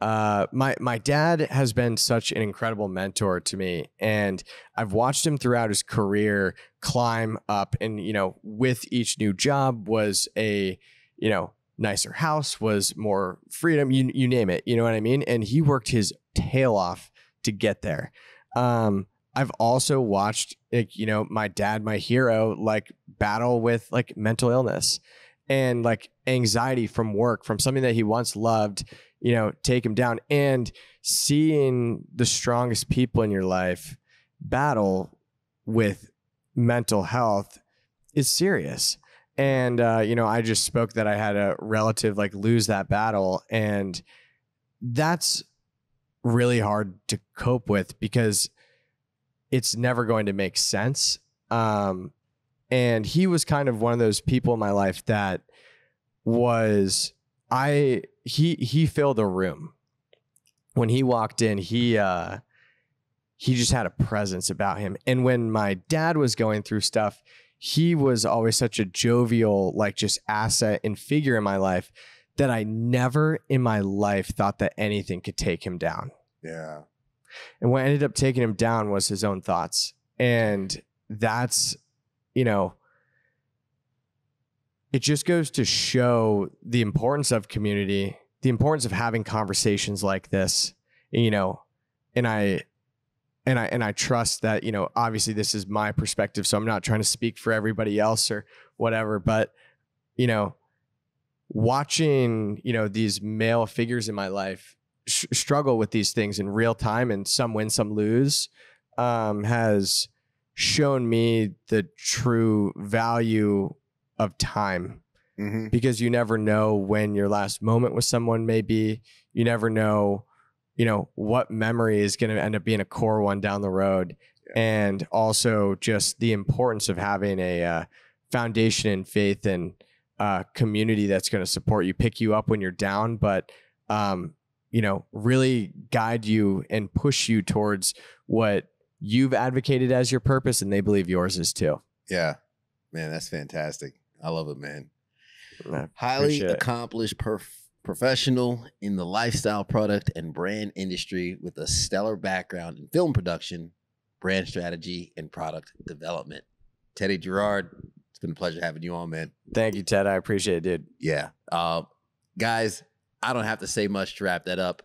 my dad has been such an incredible mentor to me, and I've watched him throughout his career climb up, and, you know, with each new job was a, you know, nicer house, was more freedom, you name it, you know what I mean? And he worked his tail off to get there. I've also watched, like, you know, my dad, my hero, like battle with like mental illness and like anxiety from work, from something that he once loved, you know, take him down. And seeing the strongest people in your life battle with mental health is serious. And, you know, I just spoke that I had a relative like lose that battle, and that's really hard to cope with because it's never going to make sense. And he was kind of one of those people in my life that was, he filled a room. When he walked in, he just had a presence about him. And when my dad was going through stuff, he was always such a jovial, like just asset and figure in my life that I never in my life thought that anything could take him down.
Yeah.
And what ended up taking him down was his own thoughts. And that's, you know, it just goes to show the importance of community, the importance of having conversations like this, you know, and I trust that, you know, obviously this is my perspective, so I'm not trying to speak for everybody else or whatever, but, you know, watching, you know, these male figures in my life struggle with these things in real time, and some win, some lose, has shown me the true value of time. Mm-hmm. Because you never know when your last moment with someone may be. You never know, you know, what memory is going to end up being a core one down the road. Yeah. And also just the importance of having a foundation in faith and community that's going to support you, pick you up when you're down, but, you know, really guide you and push you towards what you've advocated as your purpose, and they believe yours is too.
Yeah, man, that's fantastic. I love it, man. Highly accomplished professional in the lifestyle product and brand industry with a stellar background in film production, brand strategy, and product development. Teddy Giard, it's been a pleasure having you on, man.
Thank you, Ted. I appreciate it, dude.
Yeah. Guys, I don't have to say much to wrap that up.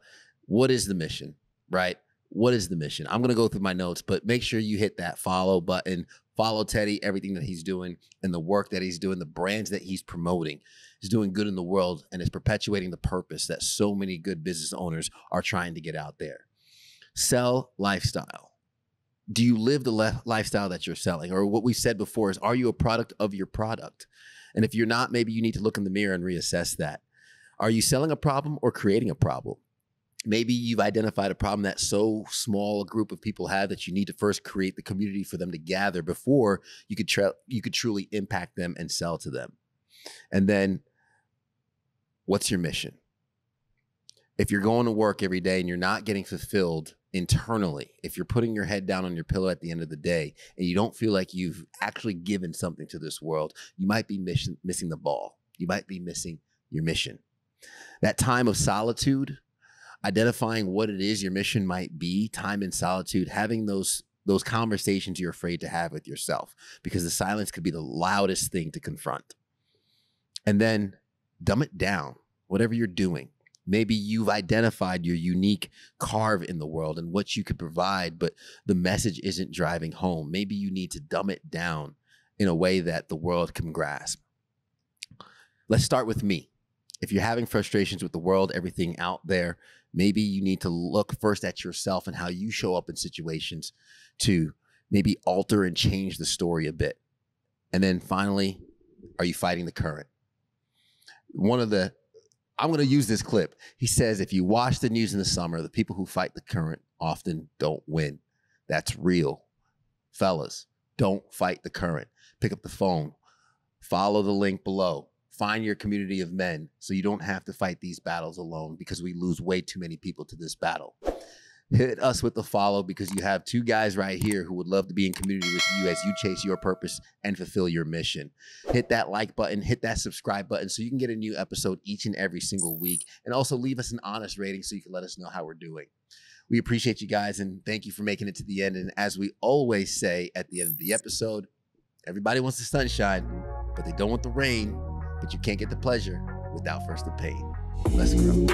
What is the mission, right? What is the mission? I'm going to go through my notes, but make sure you hit that follow button. Follow Teddy, everything that he's doing and the work that he's doing, the brands that he's promoting. He's doing good in the world and is perpetuating the purpose that so many good business owners are trying to get out there. Sell lifestyle. Do you live the lifestyle that you're selling? Or what we said before is, are you a product of your product? And if you're not, maybe you need to look in the mirror and reassess that. Are you selling a problem or creating a problem? Maybe you've identified a problem that so small a group of people have that you need to first create the community for them to gather before you could truly impact them and sell to them. And then, what's your mission? If you're going to work every day and you're not getting fulfilled internally, if you're putting your head down on your pillow at the end of the day and you don't feel like you've actually given something to this world, you might be missing the ball. You might be missing your mission. That time of solitude, identifying what it is your mission might be, time in solitude, having those conversations you're afraid to have with yourself, because the silence could be the loudest thing to confront. And then dumb it down, whatever you're doing. Maybe you've identified your unique carve in the world and what you could provide, but the message isn't driving home. Maybe you need to dumb it down in a way that the world can grasp. Let's start with me. If you're having frustrations with the world, everything out there, maybe you need to look first at yourself and how you show up in situations to maybe alter and change the story a bit. And then finally, are you fighting the current? I'm going to use this clip. He says, if you watch the news in the summer, the people who fight the current often don't win. That's real. Fellas, don't fight the current. Pick up the phone. Follow the link below. Find your community of men so you don't have to fight these battles alone, because we lose way too many people to this battle. Hit us with the follow, because you have two guys right here who would love to be in community with you as you chase your purpose and fulfill your mission. Hit that like button, hit that subscribe button so you can get a new episode each and every single week. And also leave us an honest rating so you can let us know how we're doing. We appreciate you guys, and thank you for making it to the end. And as we always say at the end of the episode, everybody wants the sunshine, but they don't want the rain. But you can't get the pleasure without first the pain. Let's grow.